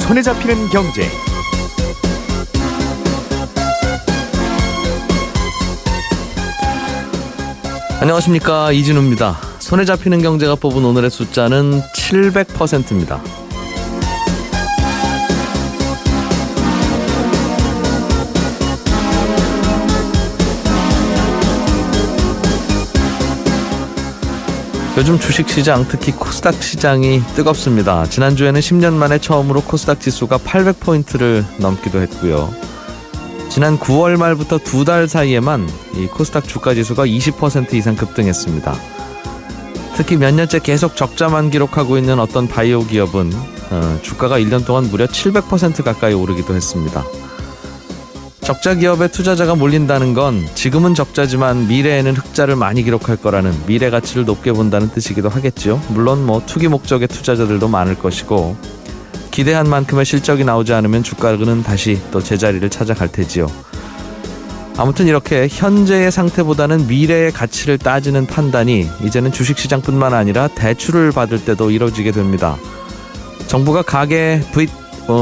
손에 잡히는 경제. 안녕하십니까, 이진우입니다. 손에 잡히는 경제가 뽑은 오늘의 숫자는 700%입니다. 요즘 주식시장, 특히 코스닥 시장이 뜨겁습니다. 지난주에는 10년 만에 처음으로 코스닥 지수가 800포인트를 넘기도 했고요. 지난 9월 말부터 2달 사이에만 이 코스닥 주가 지수가 20% 이상 급등했습니다. 특히 몇 년째 계속 적자만 기록하고 있는 어떤 바이오 기업은 주가가 1년 동안 무려 700% 가까이 오르기도 했습니다. 적자 기업에 투자자가 몰린다는 건 지금은 적자지만 미래에는 흑자를 많이 기록할 거라는 미래 가치를 높게 본다는 뜻이기도 하겠죠. 물론 투기 목적의 투자자들도 많을 것이고, 기대한 만큼의 실적이 나오지 않으면 주가는 다시 또 제자리를 찾아갈 테지요. 아무튼 이렇게 현재의 상태보다는 미래의 가치를 따지는 판단이 이제는 주식시장뿐만 아니라 대출을 받을 때도 이루어지게 됩니다. 정부가 가계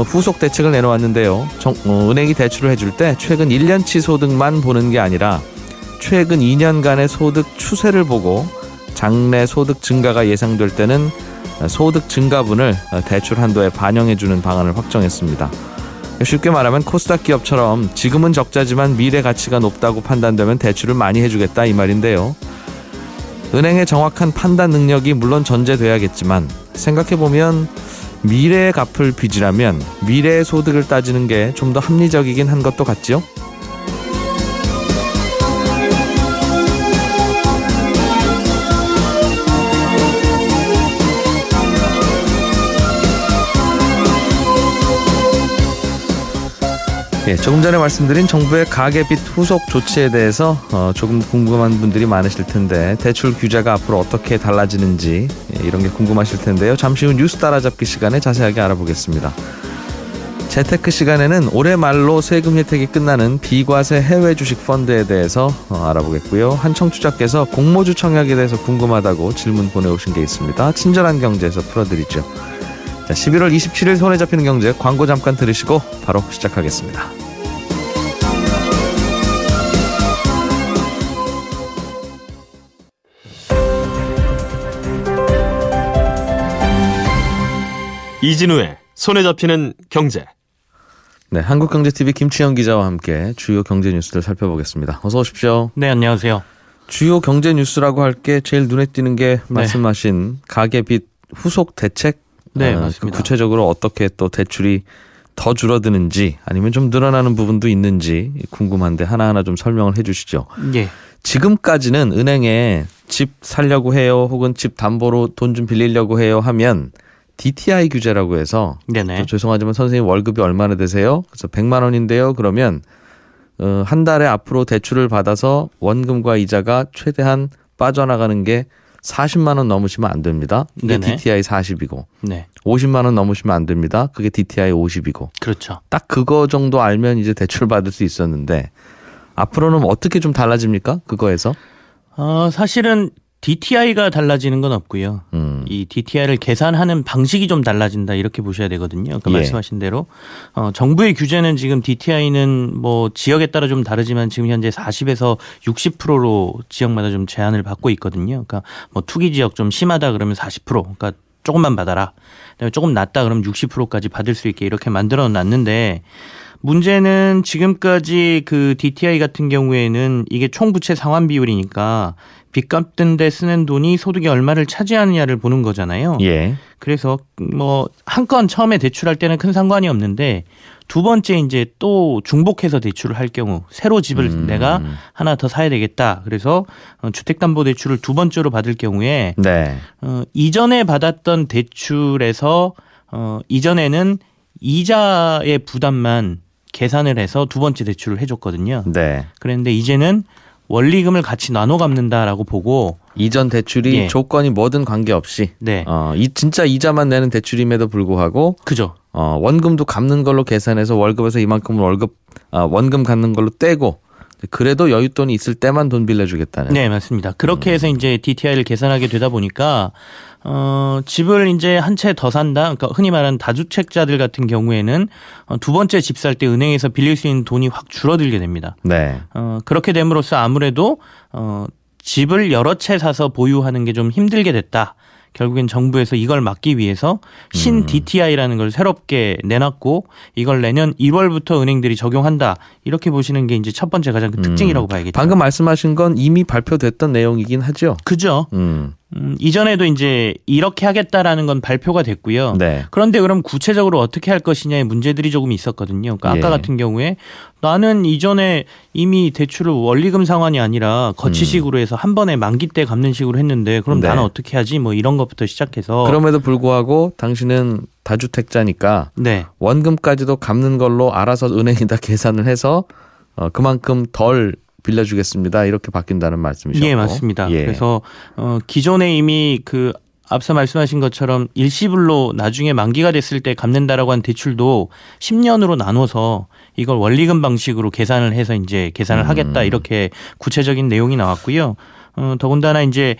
후속 대책을 내놓았는데요. 은행이 대출을 해줄 때 최근 1년치 소득만 보는 게 아니라 최근 2년간의 소득 추세를 보고 장래 소득 증가가 예상될 때는 소득 증가분을 대출 한도에 반영해주는 방안을 확정했습니다. 쉽게 말하면 코스닥 기업처럼 지금은 적자지만 미래 가치가 높다고 판단되면 대출을 많이 해주겠다, 이 말인데요. 은행의 정확한 판단 능력이 물론 전제돼야겠지만, 생각해보면 미래에 갚을 빚이라면 미래의 소득을 따지는 게 좀 더 합리적이긴 한 것도 같지요? 조금 전에 말씀드린 정부의 가계빚 후속 조치에 대해서 조금 궁금한 분들이 많으실 텐데, 대출 규제가 앞으로 어떻게 달라지는지 이런 게 궁금하실 텐데요. 잠시 후 뉴스 따라잡기 시간에 자세하게 알아보겠습니다. 재테크 시간에는 올해 말로 세금 혜택이 끝나는 비과세 해외 주식 펀드에 대해서 알아보겠고요. 한 청취자께서 공모주 청약에 대해서 궁금하다고 질문 보내오신 게 있습니다. 친절한 경제에서 풀어드리죠. 자, 11월 27일 손에 잡히는 경제, 광고 잠깐 들으시고 바로 시작하겠습니다. 이진우의 손에 잡히는 경제. 네, 한국경제TV 김치영 기자와 함께 주요 경제 뉴스들 살펴보겠습니다. 어서 오십시오. 네, 안녕하세요. 주요 경제 뉴스라고 할 게 제일 눈에 띄는 게 말씀하신 가계빚 후속 대책. 네, 맞습니다. 구체적으로 어떻게 또 대출이 더 줄어드는지 아니면 좀 늘어나는 부분도 있는지 궁금한데 하나하나 좀 설명을 해 주시죠. 예. 지금까지는 은행에 집 살려고 해요, 혹은 집 담보로 돈 좀 빌리려고 해요 하면 DTI 규제라고 해서, 네네. 죄송하지만 선생님 월급이 얼마나 되세요? 그래서 100만 원인데요. 그러면 한 달에 앞으로 대출을 받아서 원금과 이자가 최대한 빠져나가는 게 40만 원 넘으시면 안 됩니다. 그게 네네. DTI 40이고, 네. 50만 원 넘으시면 안 됩니다. 그게 DTI 50이고. 그렇죠. 딱 그거 정도 알면 이제 대출 받을 수 있었는데, 앞으로는 어떻게 좀 달라집니까? 그거에서? 사실은 DTI가 달라지는 건 없고요. 이 DTI를 계산하는 방식이 좀 달라진다, 이렇게 보셔야 되거든요. 그 말씀하신 대로 정부의 규제는 지금 DTI는 지역에 따라 좀 다르지만 지금 현재 40에서 60%로 지역마다 좀 제한을 받고 있거든요. 그러니까 투기 지역 좀 심하다 그러면 40%, 그러니까 조금만 받아라. 그다음에 조금 낮다 그러면 60%까지 받을 수 있게 이렇게 만들어 놨는데, 문제는 지금까지 그 DTI 같은 경우에는 이게 총부채 상환 비율이니까 빚 갚는 데 쓰는 돈이 소득이 얼마를 차지하느냐를 보는 거잖아요. 예. 그래서 한 건 처음에 대출할 때는 큰 상관이 없는데, 두 번째 이제 또 중복해서 대출을 할 경우 새로 집을 내가 하나 더 사야 되겠다. 그래서 주택담보대출을 두 번째로 받을 경우에 이전에 받았던 대출에서 이전에는 이자의 부담만 계산을 해서 두 번째 대출을 해줬거든요. 네. 그런데 이제는 원리금을 같이 나눠 갚는다라고 보고, 이전 대출이 조건이 뭐든 관계없이 진짜 이자만 내는 대출임에도 불구하고, 그죠. 원금도 갚는 걸로 계산해서 월급에서 이만큼은 원금 갚는 걸로 떼고, 그래도 여윳돈이 있을 때만 돈 빌려주겠다는. 네, 맞습니다. 그렇게 해서 이제 DTI를 계산하게 되다 보니까 집을 이제 한 채 더 산다. 그러니까 흔히 말하는 다주택자들 같은 경우에는 두 번째 집 살 때 은행에서 빌릴 수 있는 돈이 확 줄어들게 됩니다. 네. 그렇게 됨으로써 아무래도 집을 여러 채 사서 보유하는 게 좀 힘들게 됐다. 결국엔 정부에서 이걸 막기 위해서 신 DTI라는 걸 새롭게 내놨고 이걸 내년 1월부터 은행들이 적용한다. 이렇게 보시는 게 이제 첫 번째 가장 큰 특징이라고 봐야겠죠. 방금 말씀하신 건 이미 발표됐던 내용이긴 하죠. 그죠. 이전에도 이제 이렇게 하겠다라는 건 발표가 됐고요. 네. 그런데 그럼 구체적으로 어떻게 할 것이냐의 문제들이 조금 있었거든요. 그러니까 아까 예. 같은 경우에 나는 이전에 이미 대출을 원리금 상환이 아니라 거치식으로 해서 한 번에 만기 때 갚는 식으로 했는데 그럼 네. 나는 어떻게 하지? 뭐 이런 것부터 시작해서 그럼에도 불구하고 당신은 다주택자니까 네. 원금까지도 갚는 걸로 알아서 은행에다 계산을 해서 그만큼 덜 빌려주겠습니다. 이렇게 바뀐다는 말씀이셨고. 예, 맞습니다. 예. 그래서 기존에 이미 그 앞서 말씀하신 것처럼 일시불로 나중에 만기가 됐을 때 갚는다라고 한 대출도 10년으로 나눠서 이걸 원리금 방식으로 계산을 해서 이제 계산을 하겠다 이렇게 구체적인 내용이 나왔고요. 더군다나 이제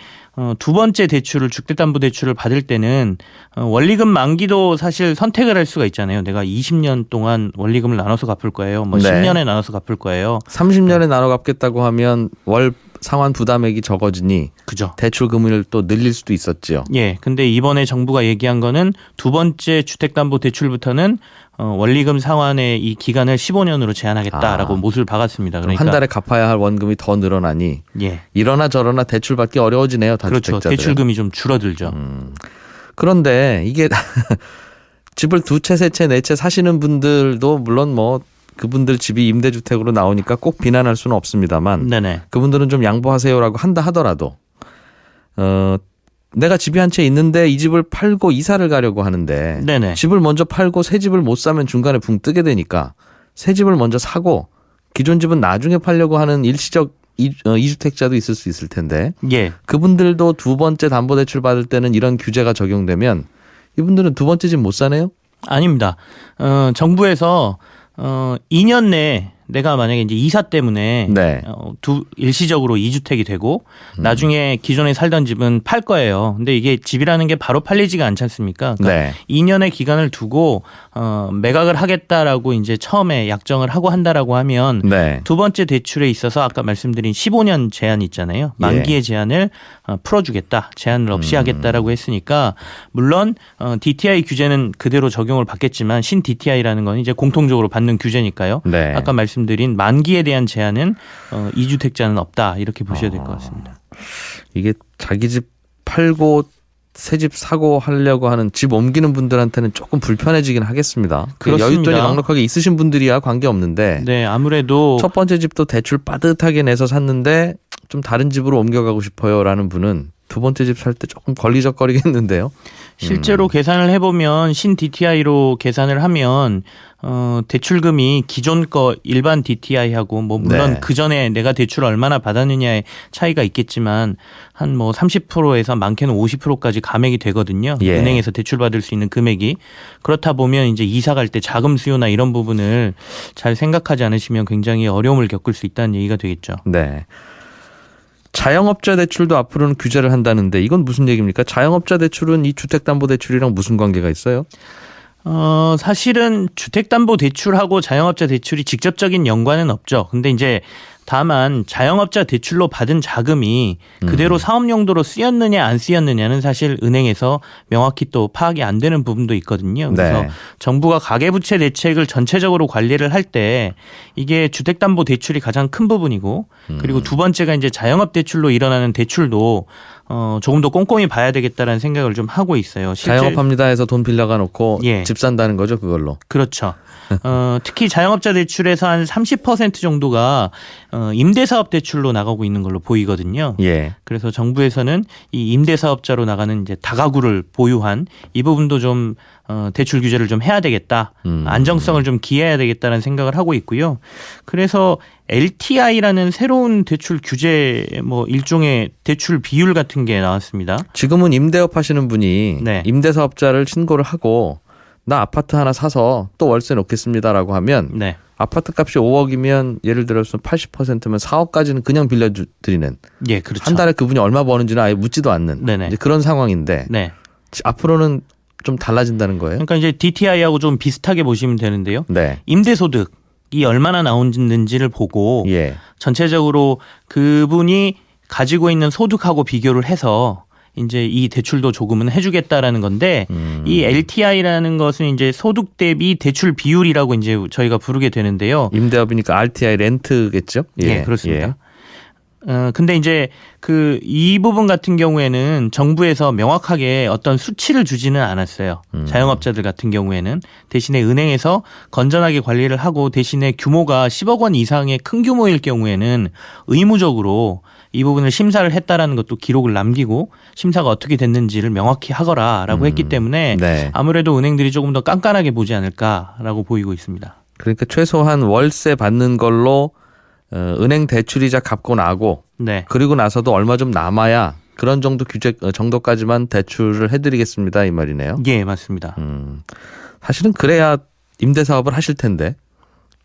두 번째 대출을 주택담보대출을 받을 때는 원리금 만기도 사실 선택을 할 수가 있잖아요. 내가 20년 동안 원리금을 나눠서 갚을 거예요. 뭐 네. 10년에 나눠서 갚을 거예요. 30년에 나눠 갚겠다고 하면 월 상환 부담액이 적어지니 그죠. 대출 금리를 또 늘릴 수도 있었죠. 예. 근데 이번에 정부가 얘기한 거는 두 번째 주택담보대출부터는 원리금 상환의 이 기간을 15년으로 제한하겠다라고 못을 박았습니다. 그럼 그러니까 한 달에 갚아야 할 원금이 더 늘어나니 예. 이러나 저러나 대출 받기 어려워지네요. 그렇죠. 다주택자들. 대출금이 좀 줄어들죠. 그런데 이게 집을 두 채, 세 채, 네 채 사시는 분들도 물론 뭐 그분들 집이 임대주택으로 나오니까 꼭 비난할 수는 없습니다만 네네. 그분들은 좀 양보하세요라고 한다 하더라도 내가 집이 한 채 있는데 이 집을 팔고 이사를 가려고 하는데 네네. 집을 먼저 팔고 새 집을 못 사면 중간에 붕 뜨게 되니까 새 집을 먼저 사고 기존 집은 나중에 팔려고 하는 일시적 이주택자도 있을 수 있을 텐데 예. 그분들도 두 번째 담보대출 받을 때는 이런 규제가 적용되면 이분들은 두 번째 집 못 사네요? 아닙니다. 정부에서 2년 내에 내가 만약에 이제 이사 때문에 네. 일시적으로 2주택이 되고 나중에 기존에 살던 집은 팔 거예요. 근데 이게 집이라는 게 바로 팔리지가 않지 않습니까? 그러니까 네. 2년의 기간을 두고 매각을 하겠다라고 이제 처음에 약정을 하고 한다라고 하면 네. 두 번째 대출에 있어서 아까 말씀드린 15년 제한 있잖아요. 만기의 제한을 풀어주겠다. 제한을 없이 하겠다라고 했으니까 물론 DTI 규제는 그대로 적용을 받겠지만 신 DTI라는 건 이제 공통적으로 받는 규제니까요. 네. 아까 말씀드린 만기에 대한 제한은 2주택자는 없다. 이렇게 보셔야 될 것 같습니다. 이게 자기 집 팔고 새 집 사고 하려고 하는 집 옮기는 분들한테는 조금 불편해지긴 하겠습니다. 그렇습니다. 여윳돈이 넉넉하게 있으신 분들이야 관계없는데 네, 아무래도 첫 번째 집도 대출 빠듯하게 내서 샀는데 좀 다른 집으로 옮겨가고 싶어요라는 분은 두 번째 집 살 때 조금 걸리적거리겠는데요. 실제로 계산을 해보면 신 DTI로 계산을 하면 대출금이 기존 거 일반 DTI하고 뭐 물론 네. 그 전에 내가 대출을 얼마나 받았느냐의 차이가 있겠지만 한 뭐 30%에서 많게는 50%까지 감액이 되거든요. 예. 은행에서 대출 받을 수 있는 금액이. 그렇다 보면 이제 이사 갈 때 자금 수요나 이런 부분을 잘 생각하지 않으시면 굉장히 어려움을 겪을 수 있다는 얘기가 되겠죠. 네. 자영업자 대출도 앞으로는 규제를 한다는데 이건 무슨 얘기입니까? 자영업자 대출은 이 주택담보대출이랑 무슨 관계가 있어요? 사실은 주택담보대출하고 자영업자 대출이 직접적인 연관은 없죠. 근데 이제 다만 자영업자 대출로 받은 자금이 그대로 사업 용도로 쓰였느냐 안 쓰였느냐는 사실 은행에서 명확히 또 파악이 안 되는 부분도 있거든요. 그래서 네. 정부가 가계부채 대책을 전체적으로 관리를 할 때 이게 주택담보대출이 가장 큰 부분이고 그리고 두 번째가 이제 자영업 대출로 일어나는 대출도 조금 더 꼼꼼히 봐야 되겠다라는 생각을 좀 하고 있어요. 자영업합니다 해서 돈 빌려가 놓고 예. 집 산다는 거죠, 그걸로. 그렇죠. 특히 자영업자 대출에서 한 30% 정도가 임대사업 대출로 나가고 있는 걸로 보이거든요. 예. 그래서 정부에서는 이 임대사업자로 나가는 이제 다가구를 보유한 이 부분도 좀 대출 규제를 좀 해야 되겠다. 안정성을 좀 기해야 되겠다는 생각을 하고 있고요. 그래서 LTI라는 새로운 대출 규제 뭐 일종의 대출 비율 같은 게 나왔습니다. 지금은 임대업 하시는 분이 네. 임대사업자를 신고를 하고 나 아파트 하나 사서 또 월세 놓겠습니다라고 하면 네. 아파트 값이 5억이면 예를 들어서 80%면 4억까지는 그냥 빌려드리는. 예, 그렇죠. 한 달에 그분이 얼마 버는지는 아예 묻지도 않는 네네. 이제 그런 상황인데 네. 앞으로는 좀 달라진다는 거예요. 그러니까 이제 DTI하고 좀 비슷하게 보시면 되는데요. 네. 임대소득이 얼마나 나오는지를 보고 예. 전체적으로 그분이 가지고 있는 소득하고 비교를 해서 이제 이 대출도 조금은 해주겠다라는 건데 이 LTI라는 것은 이제 소득 대비 대출 비율이라고 이제 저희가 부르게 되는데요. 임대업이니까 RTI 렌트겠죠? 예, 그렇습니다. 근데 이제 이 부분 같은 경우에는 정부에서 명확하게 어떤 수치를 주지는 않았어요. 자영업자들 같은 경우에는 대신에 은행에서 건전하게 관리를 하고 대신에 규모가 10억 원 이상의 큰 규모일 경우에는 의무적으로 이 부분을 심사를 했다라는 것도 기록을 남기고 심사가 어떻게 됐는지를 명확히 하거라라고 했기 때문에 네. 아무래도 은행들이 조금 더 깐깐하게 보지 않을까라고 보이고 있습니다. 그러니까 최소한 월세 받는 걸로 은행 대출이자 갚고 나고 네. 그리고 나서도 얼마 좀 남아야 그런 정도 규제 정도까지만 대출을 해드리겠습니다 이 말이네요. 예, 맞습니다. 사실은 그래야 임대 사업을 하실 텐데.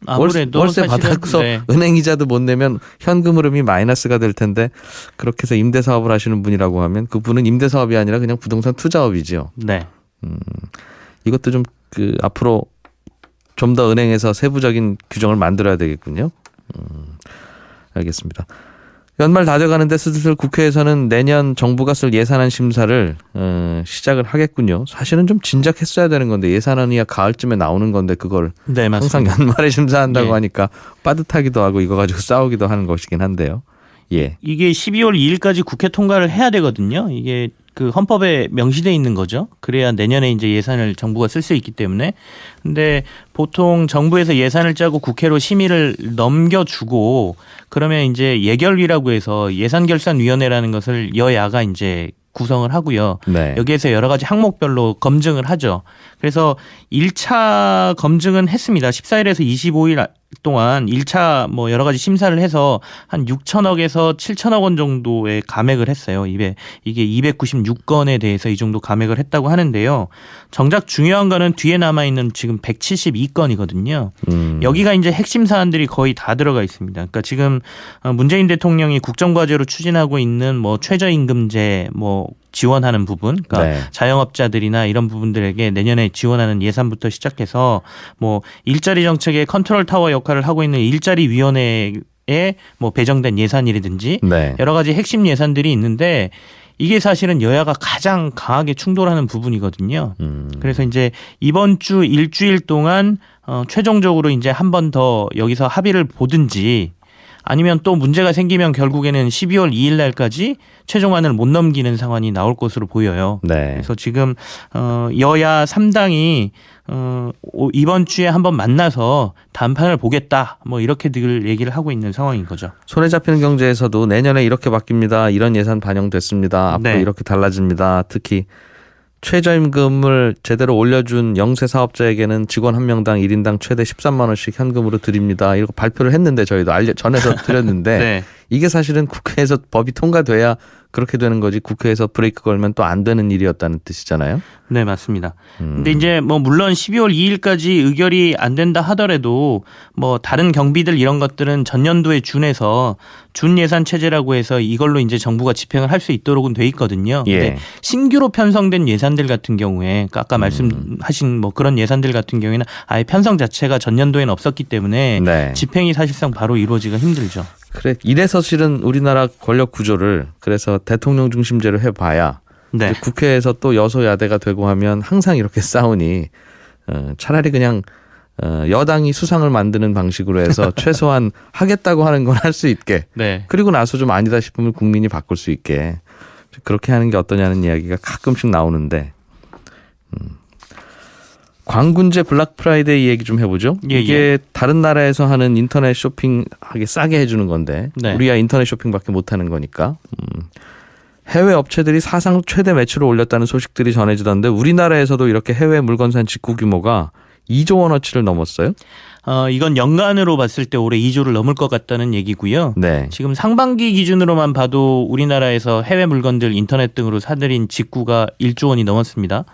아무래도 월세 사실은, 받아서 네. 은행 이자도 못 내면 현금 흐름이 마이너스가 될 텐데 그렇게 해서 임대 사업을 하시는 분이라고 하면 그분은 임대 사업이 아니라 그냥 부동산 투자업이죠. 네. 이것도 좀 앞으로 좀 더 은행에서 세부적인 규정을 만들어야 되겠군요. 알겠습니다. 연말 다 돼가는데 슬슬 국회에서는 내년 정부가 쓸 예산안 심사를 시작을 하겠군요. 사실은 좀 진작했어야 되는 건데 예산안이야 가을쯤에 나오는 건데 그걸 네, 항상 맞습니다. 연말에 심사한다고 예. 하니까 빠듯하기도 하고 이거 가지고 싸우기도 하는 것이긴 한데요. 예. 이게 12월 2일까지 국회 통과를 해야 되거든요. 이게 헌법에 명시돼 있는 거죠. 그래야 내년에 이제 예산을 정부가 쓸 수 있기 때문에. 근데 보통 정부에서 예산을 짜고 국회로 심의를 넘겨주고 그러면 이제 예결위라고 해서 예산결산위원회라는 것을 여야가 이제 구성을 하고요. 네. 여기에서 여러 가지 항목별로 검증을 하죠. 그래서 1차 검증은 했습니다. 14일에서 25일 동안 1차 뭐 여러 가지 심사를 해서 한 6천억에서 7천억 원 정도의 감액을 했어요. 이게 296건에 대해서 이 정도 감액을 했다고 하는데요. 정작 중요한 거는 뒤에 남아있는 지금 172건이거든요. 여기가 이제 핵심 사안들이 거의 다 들어가 있습니다. 그러니까 지금 문재인 대통령이 국정과제로 추진하고 있는 뭐 최저임금제 뭐 지원하는 부분, 그러니까 네. 자영업자들이나 이런 부분들에게 내년에 지원하는 예산부터 시작해서 뭐 일자리 정책의 컨트롤 타워 역할을 하고 있는 일자리 위원회에 뭐 배정된 예산이라든지 네. 여러 가지 핵심 예산들이 있는데 이게 사실은 여야가 가장 강하게 충돌하는 부분이거든요. 그래서 이제 이번 주 일주일 동안 최종적으로 이제 한 번 더 여기서 합의를 보든지 아니면 또 문제가 생기면 결국에는 12월 2일 날까지 최종안을 못 넘기는 상황이 나올 것으로 보여요. 네. 그래서 지금 여야 3당이 이번 주에 한번 만나서 단판을 보겠다 뭐 이렇게들 얘기를 하고 있는 상황인 거죠. 손에 잡히는 경제에서도 내년에 이렇게 바뀝니다. 이런 예산 반영됐습니다. 앞으로 네. 이렇게 달라집니다. 특히 최저임금을 제대로 올려준 영세 사업자에게는 직원 한 명당 1인당 최대 13만 원씩 현금으로 드립니다. 이거 발표를 했는데 저희도 전해서 드렸는데 네. 이게 사실은 국회에서 법이 통과돼야 그렇게 되는 거지 국회에서 브레이크 걸면 또 안 되는 일이었다는 뜻이잖아요. 네, 맞습니다. 근데 이제 뭐 물론 12월 2일까지 의결이 안 된다 하더라도 뭐 다른 경비들 이런 것들은 전년도에 준해서 준 예산 체제라고 해서 이걸로 이제 정부가 집행을 할 수 있도록은 돼 있거든요. 예. 근데 신규로 편성된 예산들 같은 경우에 그러니까 아까 말씀하신 뭐 그런 예산들 같은 경우에는 아예 편성 자체가 전년도에는 없었기 때문에 네. 집행이 사실상 바로 이루어지기가 힘들죠. 그래 이래서 실은 우리나라 권력 구조를 그래서 대통령 중심제로 해봐야 네. 이제 국회에서 또 여소야대가 되고 하면 항상 이렇게 싸우니 차라리 그냥 여당이 수상을 만드는 방식으로 해서 최소한 하겠다고 하는 건 할 수 있게 네. 그리고 나서 좀 아니다 싶으면 국민이 바꿀 수 있게 그렇게 하는 게 어떠냐는 이야기가 가끔씩 나오는데 광군제 블랙 프라이데이 얘기 좀 해보죠. 예, 이게 다른 나라에서 하는 인터넷 쇼핑하기 싸게 해주는 건데 네. 우리야 인터넷 쇼핑밖에 못하는 거니까 해외 업체들이 사상 최대 매출을 올렸다는 소식들이 전해지던데 우리나라에서도 이렇게 해외 물건산 직구 규모가 2조 원어치를 넘었어요? 이건 연간으로 봤을 때 올해 2조를 넘을 것 같다는 얘기고요. 네. 지금 상반기 기준으로만 봐도 우리나라에서 해외 물건들 인터넷 등으로 사들인 직구가 1조 원이 넘었습니다.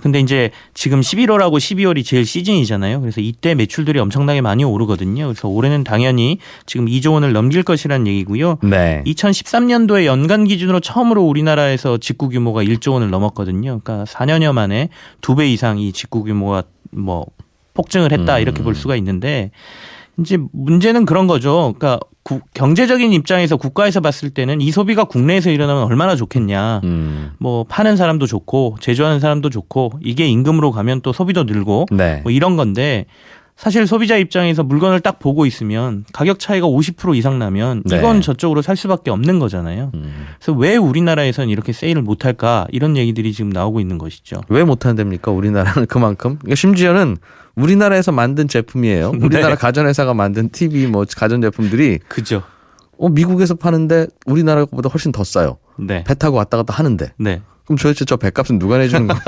근데 이제 지금 11월하고 12월이 제일 시즌이잖아요. 그래서 이때 매출들이 엄청나게 많이 오르거든요. 그래서 올해는 당연히 지금 2조 원을 넘길 것이라는 얘기고요. 네. 2013년도에 연간 기준으로 처음으로 우리나라에서 직구 규모가 1조 원을 넘었거든요. 그러니까 4년여 만에 2배 이상 이 직구 규모가 뭐 폭증을 했다 이렇게 볼 수가 있는데 이제 문제는 그런 거죠. 그러니까 경제적인 입장에서 국가에서 봤을 때는 이 소비가 국내에서 일어나면 얼마나 좋겠냐. 뭐 파는 사람도 좋고 제조하는 사람도 좋고 이게 임금으로 가면 또 소비도 늘고 네. 뭐 이런 건데 사실 소비자 입장에서 물건을 딱 보고 있으면 가격 차이가 50% 이상 나면 이건 네. 저쪽으로 살 수밖에 없는 거잖아요. 그래서 왜 우리나라에서는 이렇게 세일을 못할까 이런 얘기들이 지금 나오고 있는 것이죠. 왜 못한답니까? 우리나라는 그만큼. 그러니까 심지어는 우리나라에서 만든 제품이에요. 우리나라 네. 가전회사가 만든 TV 뭐 가전제품들이 그죠. 미국에서 파는데 우리나라보다 훨씬 더 싸요. 네. 배 타고 왔다 갔다 하는데. 네. 그럼 도대체 저 배값은 누가 내주는 거예요?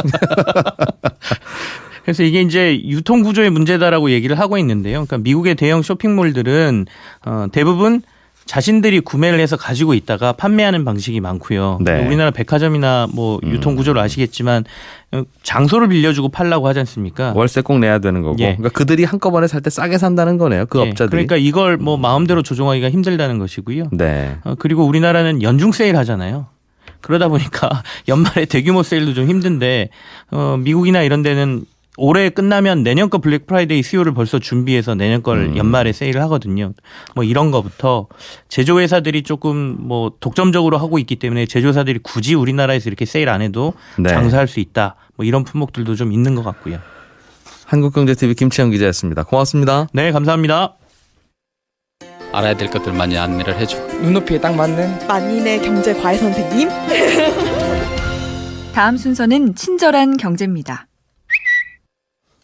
그래서 이게 이제 유통 구조의 문제다라고 얘기를 하고 있는데요. 그러니까 미국의 대형 쇼핑몰들은 대부분 자신들이 구매를 해서 가지고 있다가 판매하는 방식이 많고요. 네. 우리나라 백화점이나 뭐 유통 구조를 아시겠지만 장소를 빌려주고 팔라고 하지 않습니까? 월세 꼭 내야 되는 거고. 예. 그러니까 그들이 한꺼번에 살 때 싸게 산다는 거네요. 그 예, 업자들이. 그러니까 이걸 뭐 마음대로 조종하기가 힘들다는 것이고요. 네. 그리고 우리나라는 연중 세일 하잖아요. 그러다 보니까 연말에 대규모 세일도 좀 힘든데 미국이나 이런 데는 올해 끝나면 내년 거 블랙 프라이데이 수요를 벌써 준비해서 내년 걸 연말에 세일을 하거든요. 뭐 이런 거부터 제조회사들이 조금 뭐 독점적으로 하고 있기 때문에 제조사들이 굳이 우리나라에서 이렇게 세일 안 해도 네. 장사할 수 있다. 뭐 이런 품목들도 좀 있는 것 같고요. 한국경제TV 김치영 기자였습니다. 고맙습니다. 네, 감사합니다. 알아야 될 것들 많이 안내를 해주고 눈높이에 딱 맞는 만인의 경제 과외 선생님. 다음 순서는 친절한 경제입니다.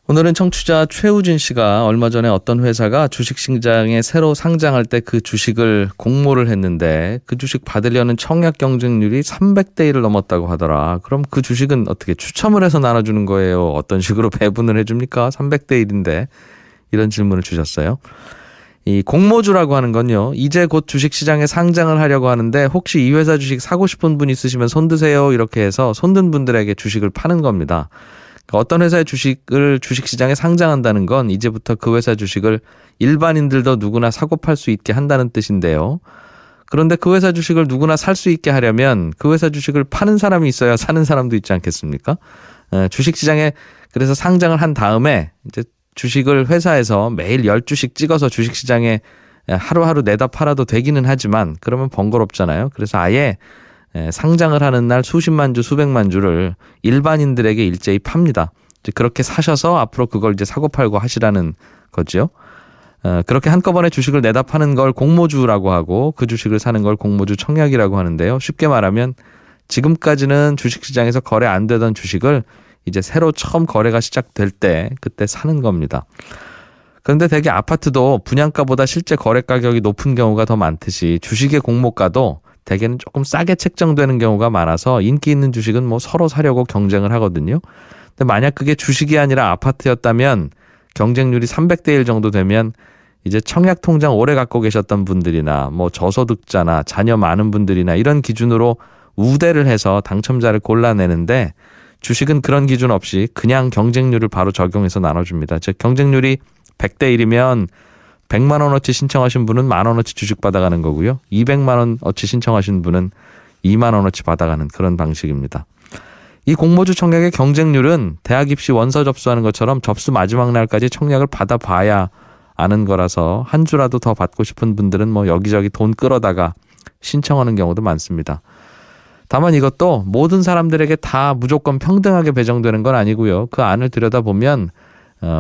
오늘은 청취자 최우진 씨가 얼마 전에 어떤 회사가 주식시장에 새로 상장할 때 그 주식을 공모를 했는데 그 주식 받으려는 청약 경쟁률이 300대 1을 넘었다고 하더라. 그럼 그 주식은 어떻게 추첨을 해서 나눠주는 거예요? 어떤 식으로 배분을 해줍니까? 300대 1인데 이런 질문을 주셨어요. 이 공모주라고 하는 건요. 이제 곧 주식시장에 상장을 하려고 하는데 혹시 이 회사 주식 사고 싶은 분 있으시면 손드세요. 이렇게 해서 손든 분들에게 주식을 파는 겁니다. 어떤 회사의 주식을 주식시장에 상장한다는 건 이제부터 그 회사 주식을 일반인들도 누구나 사고 팔 수 있게 한다는 뜻인데요. 그런데 그 회사 주식을 누구나 살 수 있게 하려면 그 회사 주식을 파는 사람이 있어야 사는 사람도 있지 않겠습니까? 주식시장에 그래서 상장을 한 다음에 이제 주식을 회사에서 매일 10주씩 찍어서 주식시장에 하루하루 내다 팔아도 되기는 하지만 그러면 번거롭잖아요. 그래서 아예 상장을 하는 날 수십만 주, 수백만 주를 일반인들에게 일제히 팝니다. 그렇게 사셔서 앞으로 그걸 이제 사고 팔고 하시라는 거죠. 그렇게 한꺼번에 주식을 내다 파는 걸 공모주라고 하고 그 주식을 사는 걸 공모주 청약이라고 하는데요. 쉽게 말하면 지금까지는 주식시장에서 거래 안 되던 주식을 이제 새로 처음 거래가 시작될 때 그때 사는 겁니다. 그런데 대개 아파트도 분양가보다 실제 거래 가격이 높은 경우가 더 많듯이 주식의 공모가도 대개는 조금 싸게 책정되는 경우가 많아서 인기 있는 주식은 뭐 서로 사려고 경쟁을 하거든요. 근데 만약 그게 주식이 아니라 아파트였다면 경쟁률이 300대 1 정도 되면 이제 청약 통장 오래 갖고 계셨던 분들이나 뭐 저소득자나 자녀 많은 분들이나 이런 기준으로 우대를 해서 당첨자를 골라내는데 주식은 그런 기준 없이 그냥 경쟁률을 바로 적용해서 나눠줍니다. 즉 경쟁률이 100대 1이면 100만 원어치 신청하신 분은 만 원어치 주식 받아가는 거고요. 200만 원어치 신청하신 분은 2만 원어치 받아가는 그런 방식입니다. 이 공모주 청약의 경쟁률은 대학 입시 원서 접수하는 것처럼 접수 마지막 날까지 청약을 받아봐야 아는 거라서 한 주라도 더 받고 싶은 분들은 뭐 여기저기 돈 끌어다가 신청하는 경우도 많습니다. 다만 이것도 모든 사람들에게 다 무조건 평등하게 배정되는 건 아니고요. 그 안을 들여다보면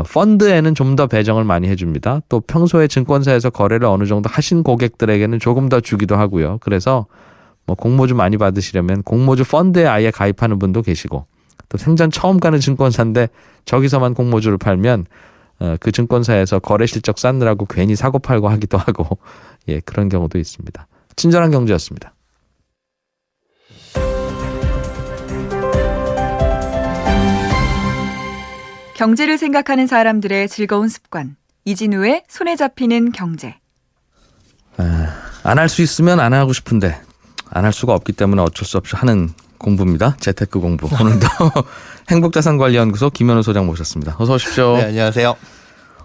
펀드에는 좀 더 배정을 많이 해줍니다. 또 평소에 증권사에서 거래를 어느 정도 하신 고객들에게는 조금 더 주기도 하고요. 그래서 뭐 공모주 많이 받으시려면 공모주 펀드에 아예 가입하는 분도 계시고 또 생전 처음 가는 증권사인데 저기서만 공모주를 팔면 그 증권사에서 거래 실적 쌓느라고 괜히 사고 팔고 하기도 하고 예 그런 경우도 있습니다. 친절한 경제였습니다. 경제를 생각하는 사람들의 즐거운 습관. 이진우의 손에 잡히는 경제. 안 할 수 있으면 안 하고 싶은데 안 할 수가 없기 때문에 어쩔 수 없이 하는 공부입니다. 재테크 공부. 오늘도 행복자산관리연구소 김현우 소장 모셨습니다. 어서 오십시오. 네, 안녕하세요.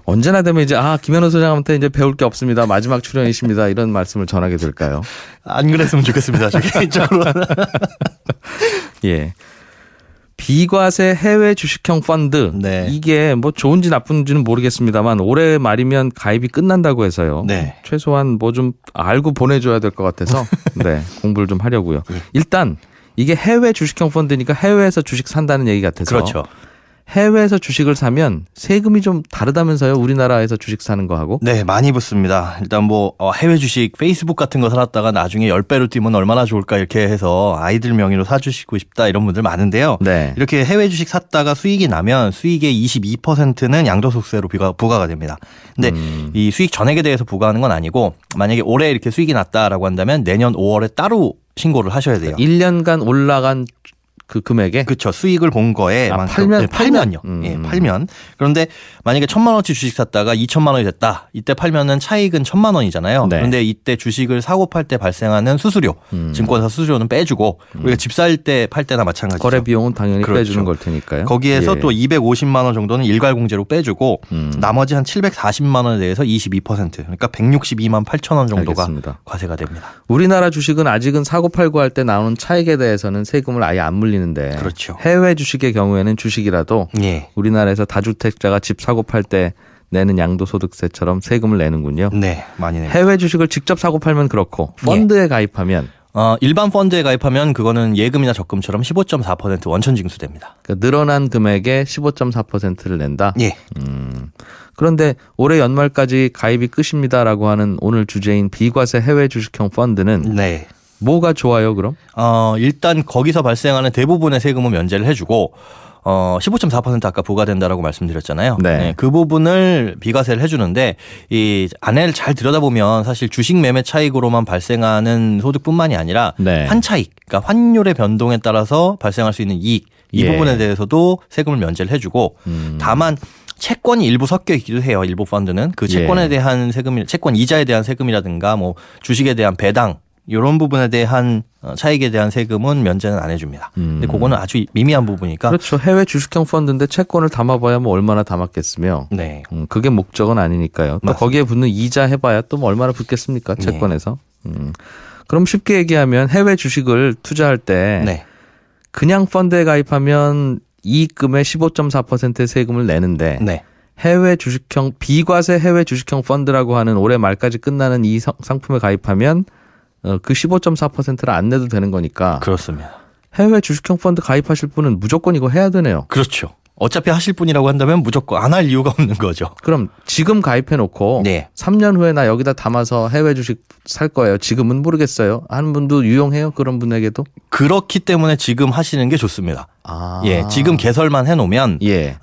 언제나 되면 이제 김현우 소장한테 이제 배울 게 없습니다. 마지막 출연이십니다. 이런 말씀을 전하게 될까요? 안 그랬으면 좋겠습니다. 저 개인적으로. 예. 비과세 해외 주식형 펀드. 네. 이게 뭐 좋은지 나쁜지는 모르겠습니다만 올해 말이면 가입이 끝난다고 해서요. 네. 최소한 뭐 좀 알고 보내줘야 될 것 같아서 네, 공부를 좀 하려고요. 일단 이게 해외 주식형 펀드니까 해외에서 주식 산다는 얘기 같아서. 그렇죠. 해외에서 주식을 사면 세금이 좀 다르다면서요? 우리나라에서 주식 사는 거하고? 네, 많이 붙습니다. 일단 뭐 해외 주식 페이스북 같은 거 사놨다가 나중에 10배로 뛰면 얼마나 좋을까 이렇게 해서 아이들 명의로 사주시고 싶다 이런 분들 많은데요. 네. 이렇게 해외 주식 샀다가 수익이 나면 수익의 22%는 양도소득세로 부과가 됩니다. 근데 이 수익 전액에 대해서 부과하는 건 아니고 만약에 올해 이렇게 수익이 났다라고 한다면 내년 5월에 따로 신고를 하셔야 돼요. 1년간 올라간 그 금액에? 그렇죠. 수익을 본 거에 팔면? 네, 팔면요. 예, 팔면. 그런데 만약에 1,000만 원어치 주식 샀다가 2,000만 원이 됐다. 이때 팔면은 차익은 1,000만 원이잖아요. 네. 그런데 이때 주식을 사고 팔 때 발생하는 수수료, 증권사 수수료는 빼주고 우리가 집 살 때 팔 때나 마찬가지죠. 거래 비용은 당연히 그렇죠. 빼주는 걸 테니까요. 거기에서 예. 또 250만 원 정도는 일괄공제로 빼주고 나머지 한 740만 원에 대해서 22% 그러니까 162만 8천 원 정도가 알겠습니다. 과세가 됩니다. 우리나라 주식은 아직은 사고 팔고 할 때 나오는 차익에 대해서는 세금을 아예 안 물리는데 그렇죠. 해외 주식의 경우에는 주식이라도 예. 우리나라에서 다주택자가 집 사고 팔 때 내는 양도소득세처럼 세금을 내는군요. 네, 많이 냅니다. 해외 주식을 직접 사고 팔면 그렇고 펀드에 가입하면 일반 펀드에 가입하면 그거는 예금이나 적금처럼 15.4% 원천 징수됩니다. 그러니까 늘어난 금액의 15.4%를 낸다. 예. 그런데 올해 연말까지 가입이 끝입니다라고 하는 오늘 주제인 비과세 해외 주식형 펀드는 네. 뭐가 좋아요, 그럼? 일단 거기서 발생하는 대부분의 세금은 면제를 해주고 15.4% 아까 부과된다라고 말씀드렸잖아요. 네. 그 부분을 비과세를 해주는데 이 안에를 잘 들여다보면 사실 주식 매매 차익으로만 발생하는 소득뿐만이 아니라 네. 환차익, 그러니까 환율의 변동에 따라서 발생할 수 있는 이익 이 예. 부분에 대해서도 세금을 면제를 해주고 다만 채권이 일부 섞여 있기도 해요. 일부 펀드는 그 채권에 예. 대한 세금, 채권 이자에 대한 세금이라든가 뭐 주식에 대한 배당 이런 부분에 대한 차익에 대한 세금은 면제는 안 해줍니다. 근데 그거는 아주 미미한 부분이니까. 그렇죠. 해외 주식형 펀드인데 채권을 담아봐야 뭐 얼마나 담았겠으며. 네. 그게 목적은 아니니까요. 또 맞습니다. 거기에 붙는 이자 해봐야 또 뭐 얼마나 붙겠습니까? 채권에서. 그럼 쉽게 얘기하면 해외 주식을 투자할 때 네. 그냥 펀드에 가입하면 이익금의 15.4%의 세금을 내는데 네. 해외 주식형 비과세 해외 주식형 펀드라고 하는 올해 말까지 끝나는 이 상품에 가입하면 그 15.4%를 안 내도 되는 거니까 그렇습니다. 해외 주식형 펀드 가입하실 분은 무조건 이거 해야 되네요. 그렇죠. 어차피 하실 분이라고 한다면 무조건 안 할 이유가 없는 거죠. 그럼 지금 가입해 놓고 네. 3년 후에 나 여기다 담아서 해외 주식 살 거예요. 지금은 모르겠어요. 하는 분도 유용해요. 그런 분에게도. 그렇기 때문에 지금 하시는 게 좋습니다. 아. 예, 지금 개설만 해놓으면 예.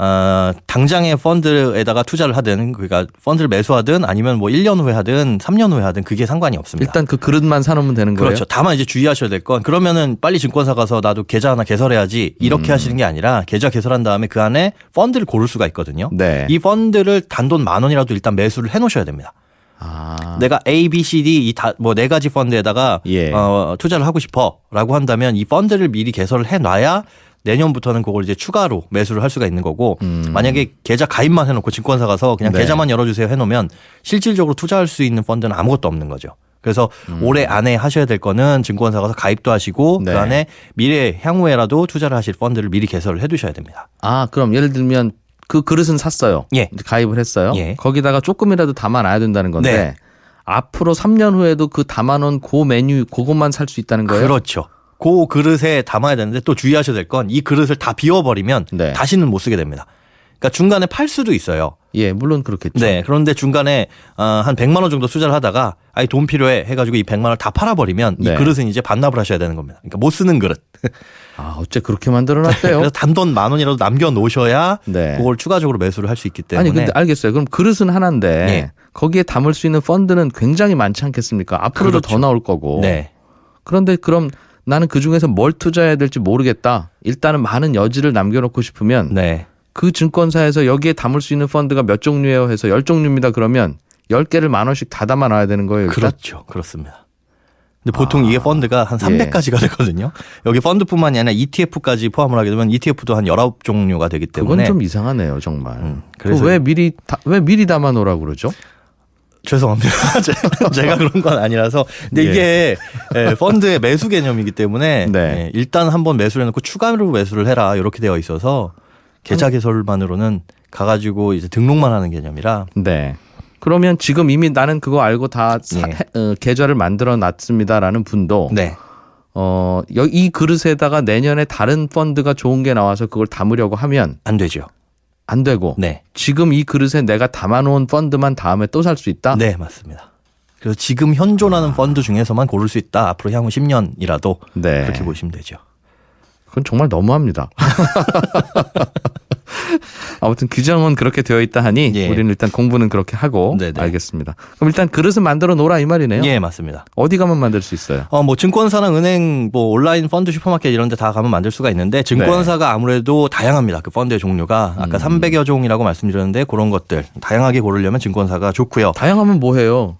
당장에 펀드에다가 투자를 하든 그러니까 펀드를 매수하든 아니면 뭐 1년 후에 하든 3년 후에 하든 그게 상관이 없습니다. 일단 그 그릇만 사놓으면 되는 거예요. 그렇죠. 다만 이제 주의하셔야 될 건 그러면은 빨리 증권사 가서 나도 계좌 하나 개설해야지 이렇게 하시는 게 아니라 계좌 개설한 다음에 그 안에 펀드를 고를 수가 있거든요. 네. 이 펀드를 단돈 10,000원이라도 일단 매수를 해놓으셔야 됩니다. 아. 내가 A, B, C, D 뭐 네 가지 펀드에다가 예. 투자를 하고 싶어라고 한다면 이 펀드를 미리 개설을 해놔야 내년부터는 그걸 이제 추가로 매수를 할 수가 있는 거고 만약에 계좌 가입만 해놓고 증권사 가서 그냥 네. 계좌만 열어주세요 해놓으면 실질적으로 투자할 수 있는 펀드는 아무것도 없는 거죠. 그래서 올해 안에 하셔야 될 거는 증권사 가서 가입도 하시고 네. 그 안에 미래 향후에라도 투자를 하실 펀드를 미리 개설을 해두셔야 됩니다. 아, 그럼 예를 들면 그 그릇은 샀어요. 예. 가입을 했어요. 예. 거기다가 조금이라도 담아놔야 된다는 건데 네. 앞으로 3년 후에도 그 담아놓은 그 메뉴 그것만 살 수 있다는 거예요? 그렇죠. 그 그릇에 담아야 되는데 또 주의하셔야 될 건 이 그릇을 다 비워버리면 네. 다시는 못 쓰게 됩니다. 그러니까 중간에 팔 수도 있어요. 예, 물론 그렇겠죠. 네. 그런데 중간에 한 100만 원 정도 투자를 하다가 아이 돈 필요해 해가지고 이 100만 원을 다 팔아버리면 네. 이 그릇은 이제 반납을 하셔야 되는 겁니다. 그러니까 못 쓰는 그릇. 아, 어째 그렇게 만들어놨대요? 그래서 단돈 10,000원이라도 남겨놓으셔야 네. 그걸 추가적으로 매수를 할 수 있기 때문에. 아니 근데 알겠어요. 그럼 그릇은 하나인데 예. 거기에 담을 수 있는 펀드는 굉장히 많지 않겠습니까? 앞으로도 그렇죠. 더 나올 거고. 네. 그런데 그럼 나는 그 중에서 뭘 투자해야 될지 모르겠다. 일단은 많은 여지를 남겨놓고 싶으면 네. 그 증권사에서 여기에 담을 수 있는 펀드가 몇 종류예요 해서 10종류입니다. 그러면 10개를 10,000원씩 다 담아 놔야 되는 거예요. 일단? 그렇죠. 그렇습니다. 근데 보통 이게 펀드가 한 300가지가 되거든요. 여기 펀드뿐만이 아니라 ETF까지 포함을 하게 되면 ETF도 한 19종류가 되기 때문에 그건 좀 이상하네요, 정말. 그래서 왜 미리 담아 놓으라고 그러죠? 죄송합니다. 제가 그런 건 아니라서. 근데 이게 펀드의 매수 개념이기 때문에 네. 일단 한번 매수를 해놓고 추가로 매수를 해라 이렇게 되어 있어서 계좌 개설만으로는 가가지고 이제 등록만 하는 개념이라. 네. 그러면 지금 이미 나는 그거 알고 다 계좌를 만들어 놨습니다라는 분도 네. 이 그릇에다가 내년에 다른 펀드가 좋은 게 나와서 그걸 담으려고 하면 안 되죠. 안 되고 네. 지금 이 그릇에 내가 담아놓은 펀드만 다음에 또 살 수 있다? 네, 맞습니다. 그래서 지금 현존하는 펀드 중에서만 고를 수 있다. 앞으로 향후 10년이라도 네. 그렇게 보시면 되죠. 그건 정말 너무합니다. 아무튼 규정은 그렇게 되어 있다 하니 예. 우리는 일단 공부는 그렇게 하고 네네. 알겠습니다. 그럼 일단 그릇은 만들어 놓으라 이 말이네요. 예, 맞습니다. 어디 가면 만들 수 있어요? 뭐 증권사나 은행, 뭐 온라인 펀드 슈퍼마켓 이런 데 다 가면 만들 수가 있는데 증권사가 아무래도 다양합니다. 그 펀드의 종류가 아까 300여 종이라고 말씀드렸는데 그런 것들 다양하게 고르려면 증권사가 좋고요. 다양하면 뭐해요?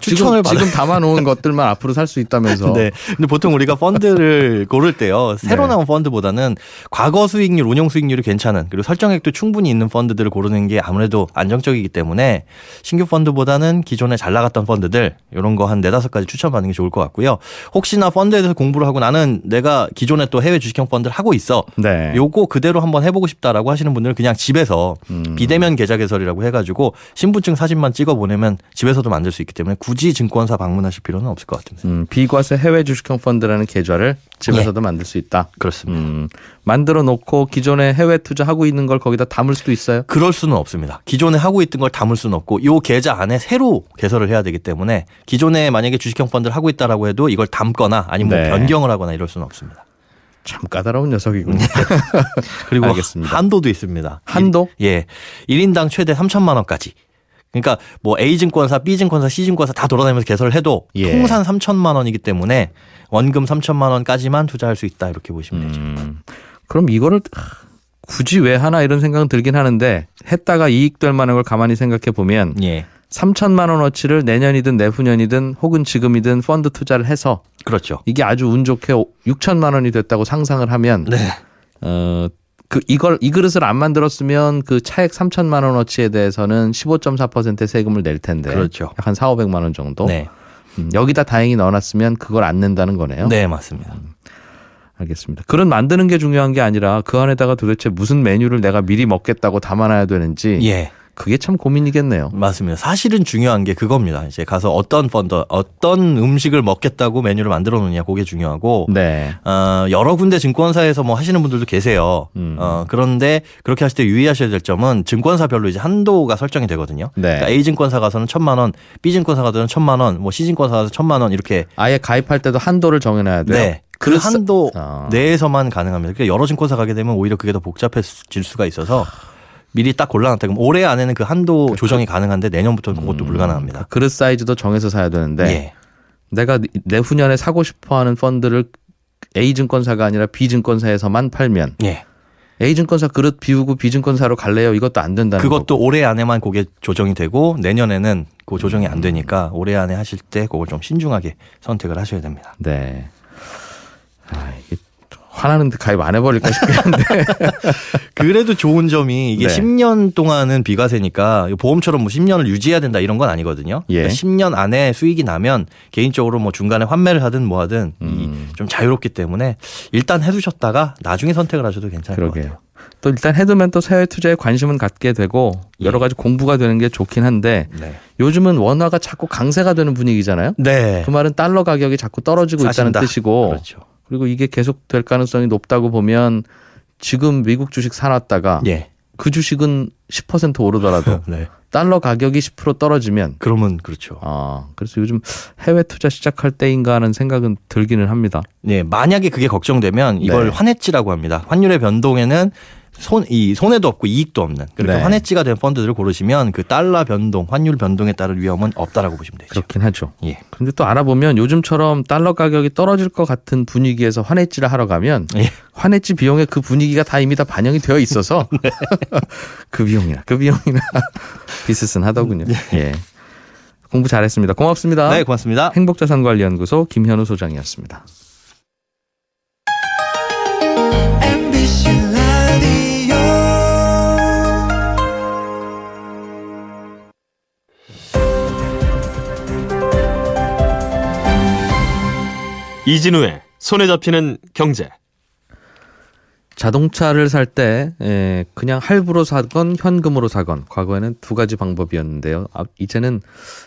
추천을 지금 담아놓은 것들만 앞으로 살 수 있다면서. 네. 근데 보통 우리가 펀드를 고를 때요. 새로 네. 나온 펀드보다는 과거 수익률, 운용 수익률이 괜찮은 그리고 설정액도 충분히 있는 펀드들을 고르는 게 아무래도 안정적이기 때문에 신규 펀드보다는 기존에 잘 나갔던 펀드들 이런 거 한 4-5가지 추천받는 게 좋을 것 같고요. 혹시나 펀드에 대해서 공부를 하고 나는 내가 기존에 또 해외 주식형 펀드를 하고 있어. 네. 요거 그대로 한번 해보고 싶다라고 하시는 분들은 그냥 집에서 비대면 계좌 개설이라고 해가지고 신분증 사진만 찍어 보내면 집에서도 만들 수 있기 때문에 굳이 증권사 방문하실 필요는 없을 것 같습니다. 비과세 해외 주식형 펀드라는 계좌를 집에서도 만들 수 있다. 그렇습니다. 만들어 놓고 기존에 해외 투자하고 있는 걸 거기다 담을 수도 있어요? 그럴 수는 없습니다. 기존에 하고 있던 걸 담을 수는 없고 이 계좌 안에 새로 개설을 해야 되기 때문에 기존에 만약에 주식형 펀드를 하고 있다라고 해도 이걸 담거나 아니면 네. 뭐 변경을 하거나 이럴 수는 없습니다. 참 까다로운 녀석이군요. 그리고 알겠습니다. 한도도 있습니다. 한도? 예. 1인당 최대 3천만 원까지. 그러니까 뭐 A증권사, B증권사, C증권사 다 돌아다니면서 개설을 해도 예. 통산 3천만 원이기 때문에 원금 3천만 원까지만 투자할 수 있다 이렇게 보시면 되죠. 그럼 이거를 굳이 왜 하나 이런 생각은 들긴 하는데 했다가 이익될 만한 걸 가만히 생각해 보면 예. 3천만 원어치를 내년이든 내후년이든 혹은 지금이든 펀드 투자를 해서 그렇죠. 이게 아주 운 좋게 6천만 원이 됐다고 상상을 하면 네. 이 그릇을 안 만들었으면 그 차액 3천만 원어치에 대해서는 15.4% 세금을 낼 텐데 그렇죠. 약 한 4,500만 원 정도. 네. 여기다 다행히 넣어놨으면 그걸 안 낸다는 거네요. 네, 맞습니다. 알겠습니다. 그릇 만드는 게 중요한 게 아니라 그 안에다가 도대체 무슨 메뉴를 내가 미리 먹겠다고 담아놔야 되는지 예. 그게 참 고민이겠네요. 맞습니다. 사실은 중요한 게 그겁니다. 이제 가서 어떤 펀드, 어떤 음식을 먹겠다고 메뉴를 만들어 놓느냐, 그게 중요하고. 네. 여러 군데 증권사에서 뭐 하시는 분들도 계세요. 그런데 그렇게 하실 때 유의하셔야 될 점은 증권사별로 이제 한도가 설정이 되거든요. 네. 그러니까 A증권사 가서는 1,000만 원, B증권사 가서는 1,000만 원, 뭐 C증권사 가서 1,000만 원 이렇게. 아예 가입할 때도 한도를 정해놔야 돼요. 네. 그 한도 아. 내에서만 가능합니다. 그러니까 여러 증권사 가게 되면 오히려 그게 더 복잡해질 수가 있어서 미리 딱 골라놨다. 그럼 올해 안에는 그 한도 조정이 가능한데 내년부터는 그것도 불가능합니다. 그릇 사이즈도 정해서 사야 되는데 예. 내가 내후년에 사고 싶어하는 펀드를 A증권사가 아니라 B증권사에서만 팔면 예. A증권사 그릇 비우고 B증권사로 갈래요? 이것도 안 된다는 그것도 거고. 올해 안에만 그게 조정이 되고 내년에는 그 조정이 안 되니까 올해 안에 하실 때 그걸 좀 신중하게 선택을 하셔야 됩니다. 네. 이게 화나는데 가입 안 해버릴까 싶긴 한데. 그래도 좋은 점이 이게 네. 10년 동안은 비과세니까 보험처럼 뭐 10년을 유지해야 된다 이런 건 아니거든요. 예. 그러니까 10년 안에 수익이 나면 개인적으로 뭐 중간에 환매를 하든 뭐 하든 좀 자유롭기 때문에 일단 해두셨다가 나중에 선택을 하셔도 괜찮을 것 그러게요. 같아요. 또 일단 해두면 또 해외 투자에 관심은 갖게 되고 여러 가지 공부가 되는 게 좋긴 한데 네. 요즘은 원화가 자꾸 강세가 되는 분위기잖아요. 네. 그 말은 달러 가격이 자꾸 떨어지고 있다는 싸신다. 뜻이고 그렇죠. 그리고 이게 계속 될 가능성이 높다고 보면 지금 미국 주식 사놨다가 예. 그 주식은 10% 오르더라도 네. 달러 가격이 10% 떨어지면 그러면 그렇죠. 그래서 요즘 해외 투자 시작할 때인가 하는 생각은 들기는 합니다. 네, 만약에 그게 걱정되면 이걸 네. 환해지라고 합니다. 환율의 변동에는 손해도 없고 이익도 없는 그렇게 네. 환해지가 된 펀드들을 고르시면 그 달러 변동, 환율 변동에 따른 위험은 없다라고 보시면 되죠. 그렇긴 하죠. 예. 근데 또 알아보면 요즘처럼 달러 가격이 떨어질 것 같은 분위기에서 환해지를 하러 가면 예. 환해지 비용에 그 분위기가 다 이미 다 반영이 되어 있어서 네. 그 비용이나 비슷하더군요. 예. 공부 잘했습니다. 고맙습니다. 네, 고맙습니다. 행복자산관리연구소 김현우 소장이었습니다. 이진우의 손에 잡히는 경제. 자동차를 살 때 그냥 할부로 사건 현금으로 사건 과거에는 두 가지 방법이었는데요. 이제는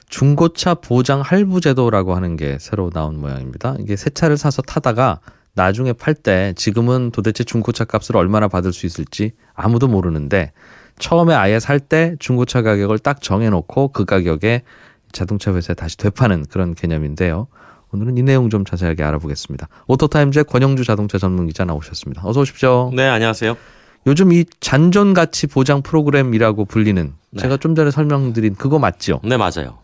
중고차 보장 할부 제도라고 하는 게 새로 나온 모양입니다. 이게 새 차를 사서 타다가 나중에 팔 때 지금은 도대체 중고차 값을 얼마나 받을 수 있을지 아무도 모르는데 처음에 아예 살 때 중고차 가격을 딱 정해놓고 그 가격에 자동차 회사에 다시 되파는 그런 개념인데요. 오늘은 이 내용 좀 자세하게 알아보겠습니다. 오토타임즈의 권영주 자동차 전문기자 나오셨습니다. 어서 오십시오. 네, 안녕하세요. 요즘 이 잔존가치 보장 프로그램이라고 불리는 네. 제가 좀 전에 설명드린 그거 맞죠? 네, 맞아요.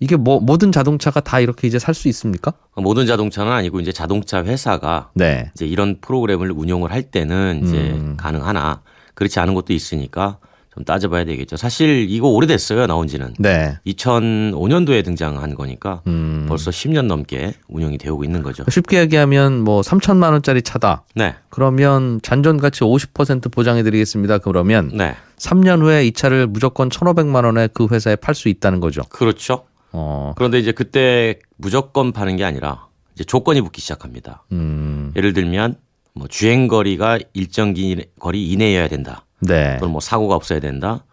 이게 모든 자동차가 다 이렇게 이제 살 수 있습니까? 모든 자동차는 아니고 이제 자동차 회사가 네. 이제 이런 프로그램을 운용을 할 때는 이제 가능하나 그렇지 않은 것도 있으니까 좀 따져봐야 되겠죠. 사실 이거 오래됐어요, 나온 지는. 네. 2005년도에 등장한 거니까 벌써 10년 넘게 운영이 되고 있는 거죠. 쉽게 얘기하면 뭐 3천만 원짜리 차다. 네. 그러면 잔존가치 50% 보장해 드리겠습니다. 그러면 네. 3년 후에 이 차를 무조건 1,500만 원에 그 회사에 팔 수 있다는 거죠. 그렇죠. 그런데 이제 그때 무조건 파는 게 아니라 이제 조건이 붙기 시작합니다. 예를 들면 뭐 주행 거리가 일정 거리 이내여야 된다. 네. 또는 뭐 사고가 없어야 된다.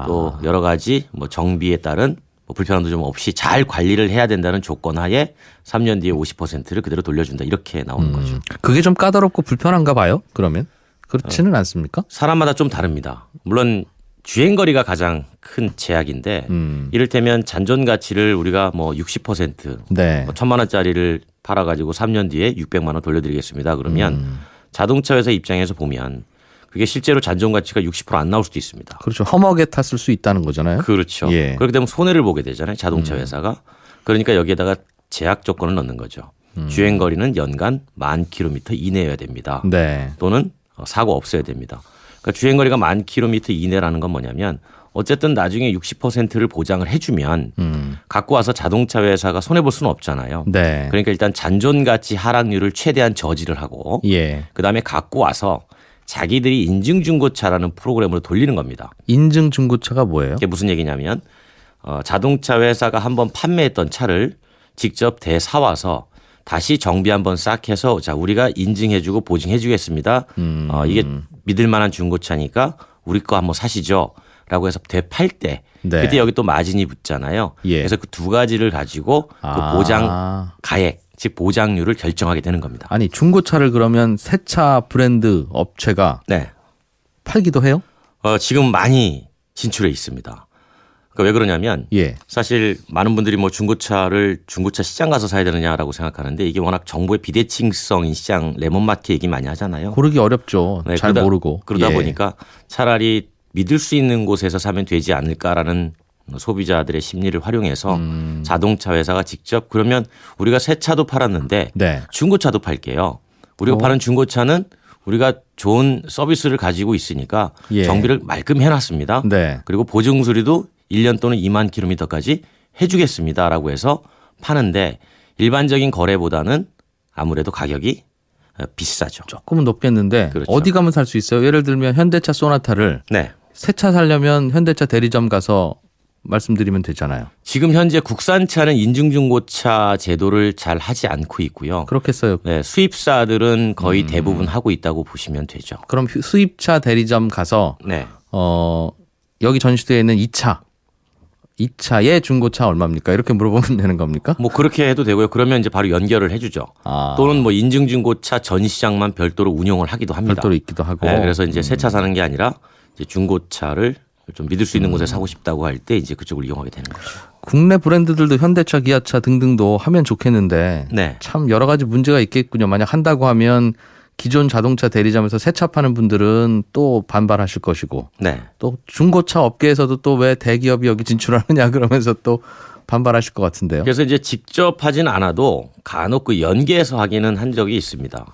또 여러 가지 뭐 정비에 따른 뭐 불편함도 좀 없이 잘 관리를 해야 된다는 조건 하에 3년 뒤에 50%를 그대로 돌려준다. 이렇게 나오는 거죠. 그게 좀 까다롭고 불편한가 봐요. 그러면 그렇지는 않습니까? 사람마다 좀 다릅니다. 물론 주행 거리가 가장 큰 제약인데 이를테면 잔존 가치를 우리가 뭐 60% 네. 뭐 1,000만 원짜리를 팔아가지고 3년 뒤에 600만 원 돌려드리겠습니다. 그러면 자동차 회사 입장에서 보면 그게 실제로 잔존 가치가 60% 안 나올 수도 있습니다. 그렇죠. 험하게 탔을 수 있다는 거잖아요. 그렇죠. 예. 그렇게 되면 손해를 보게 되잖아요. 자동차 회사가. 그러니까 여기에다가 제약 조건을 넣는 거죠. 주행 거리는 연간 10,000km 이내여야 됩니다. 네. 또는 사고 없어야 됩니다. 그러니까 주행 거리가 10,000km 이내라는 건 뭐냐면 어쨌든 나중에 60%를 보장을 해주면 갖고 와서 자동차 회사가 손해 볼 수는 없잖아요. 네. 그러니까 일단 잔존 가치 하락률을 최대한 저지를 하고 예. 그다음에 갖고 와서 자기들이 인증 중고차라는 프로그램으로 돌리는 겁니다. 인증 중고차가 뭐예요? 이게 무슨 얘기냐면 자동차 회사가 한번 판매했던 차를 직접 대사와서 다시 정비 한번 싹 해서 자 우리가 인증해주고 보증해주겠습니다. 이게 믿을 만한 중고차니까 우리 거 한번 사시죠. 라고 해서 되팔 때 네. 그때 여기 또 마진이 붙잖아요. 예. 그래서 그 두 가지를 가지고 그 보장 가액 즉 보장률을 결정하게 되는 겁니다. 아니 중고차를 그러면 새 차 브랜드 업체가 네. 팔기도 해요? 지금 많이 진출해 있습니다. 그러니까 왜 그러냐면 예. 사실 많은 분들이 뭐 중고차를 중고차 시장 가서 사야 되느냐라고 생각하는데 이게 워낙 정부의 비대칭성인 시장 레몬마트 얘기 많이 하잖아요. 고르기 어렵죠. 네, 잘 모르고. 그러다 예. 보니까 차라리 믿을 수 있는 곳에서 사면 되지 않을까라는 소비자들의 심리를 활용해서 자동차 회사가 직접 그러면 우리가 새 차도 팔았는데 네. 중고차도 팔게요. 우리가 파는 중고차는 우리가 좋은 서비스를 가지고 있으니까 예. 정비를 말끔 해놨습니다. 네. 그리고 보증 수리도 1년 또는 2만 킬로미터까지 해주겠습니다라고 해서 파는데 일반적인 거래보다는 아무래도 가격이 비싸죠. 조금은 높겠는데 그렇죠. 어디 가면 살 수 있어요? 예를 들면 현대차 소나타를 네. 새 차 사려면 현대차 대리점 가서 말씀드리면 되잖아요. 지금 현재 국산차는 인증중고차 제도를 잘 하지 않고 있고요. 그렇겠어요. 네, 수입사들은 거의 대부분 하고 있다고 보시면 되죠. 그럼 수입차 대리점 가서 네. 여기 전시되어 있는 이 차의 중고차 얼마입니까? 이렇게 물어보면 되는 겁니까? 뭐 그렇게 해도 되고요. 그러면 이제 바로 연결을 해주죠. 또는 뭐 인증중고차 전시장만 별도로 운영을 하기도 합니다. 별도로 있기도 하고. 네, 그래서 이제 새 차 사는 게 아니라 이제 중고차를 좀 믿을 수 있는 곳에 사고 싶다고 할 때 이제 그쪽을 이용하게 되는 거죠. 국내 브랜드들도 현대차, 기아차 등등도 하면 좋겠는데 네. 참 여러 가지 문제가 있겠군요. 만약 한다고 하면 기존 자동차 대리점에서 새 차 파는 분들은 또 반발하실 것이고 네. 또 중고차 업계에서도 또 왜 대기업이 여기 진출하느냐 그러면서 또 반발하실 것 같은데요. 그래서 이제 직접 하진 않아도 간혹 그 연계해서 하기는 한 적이 있습니다.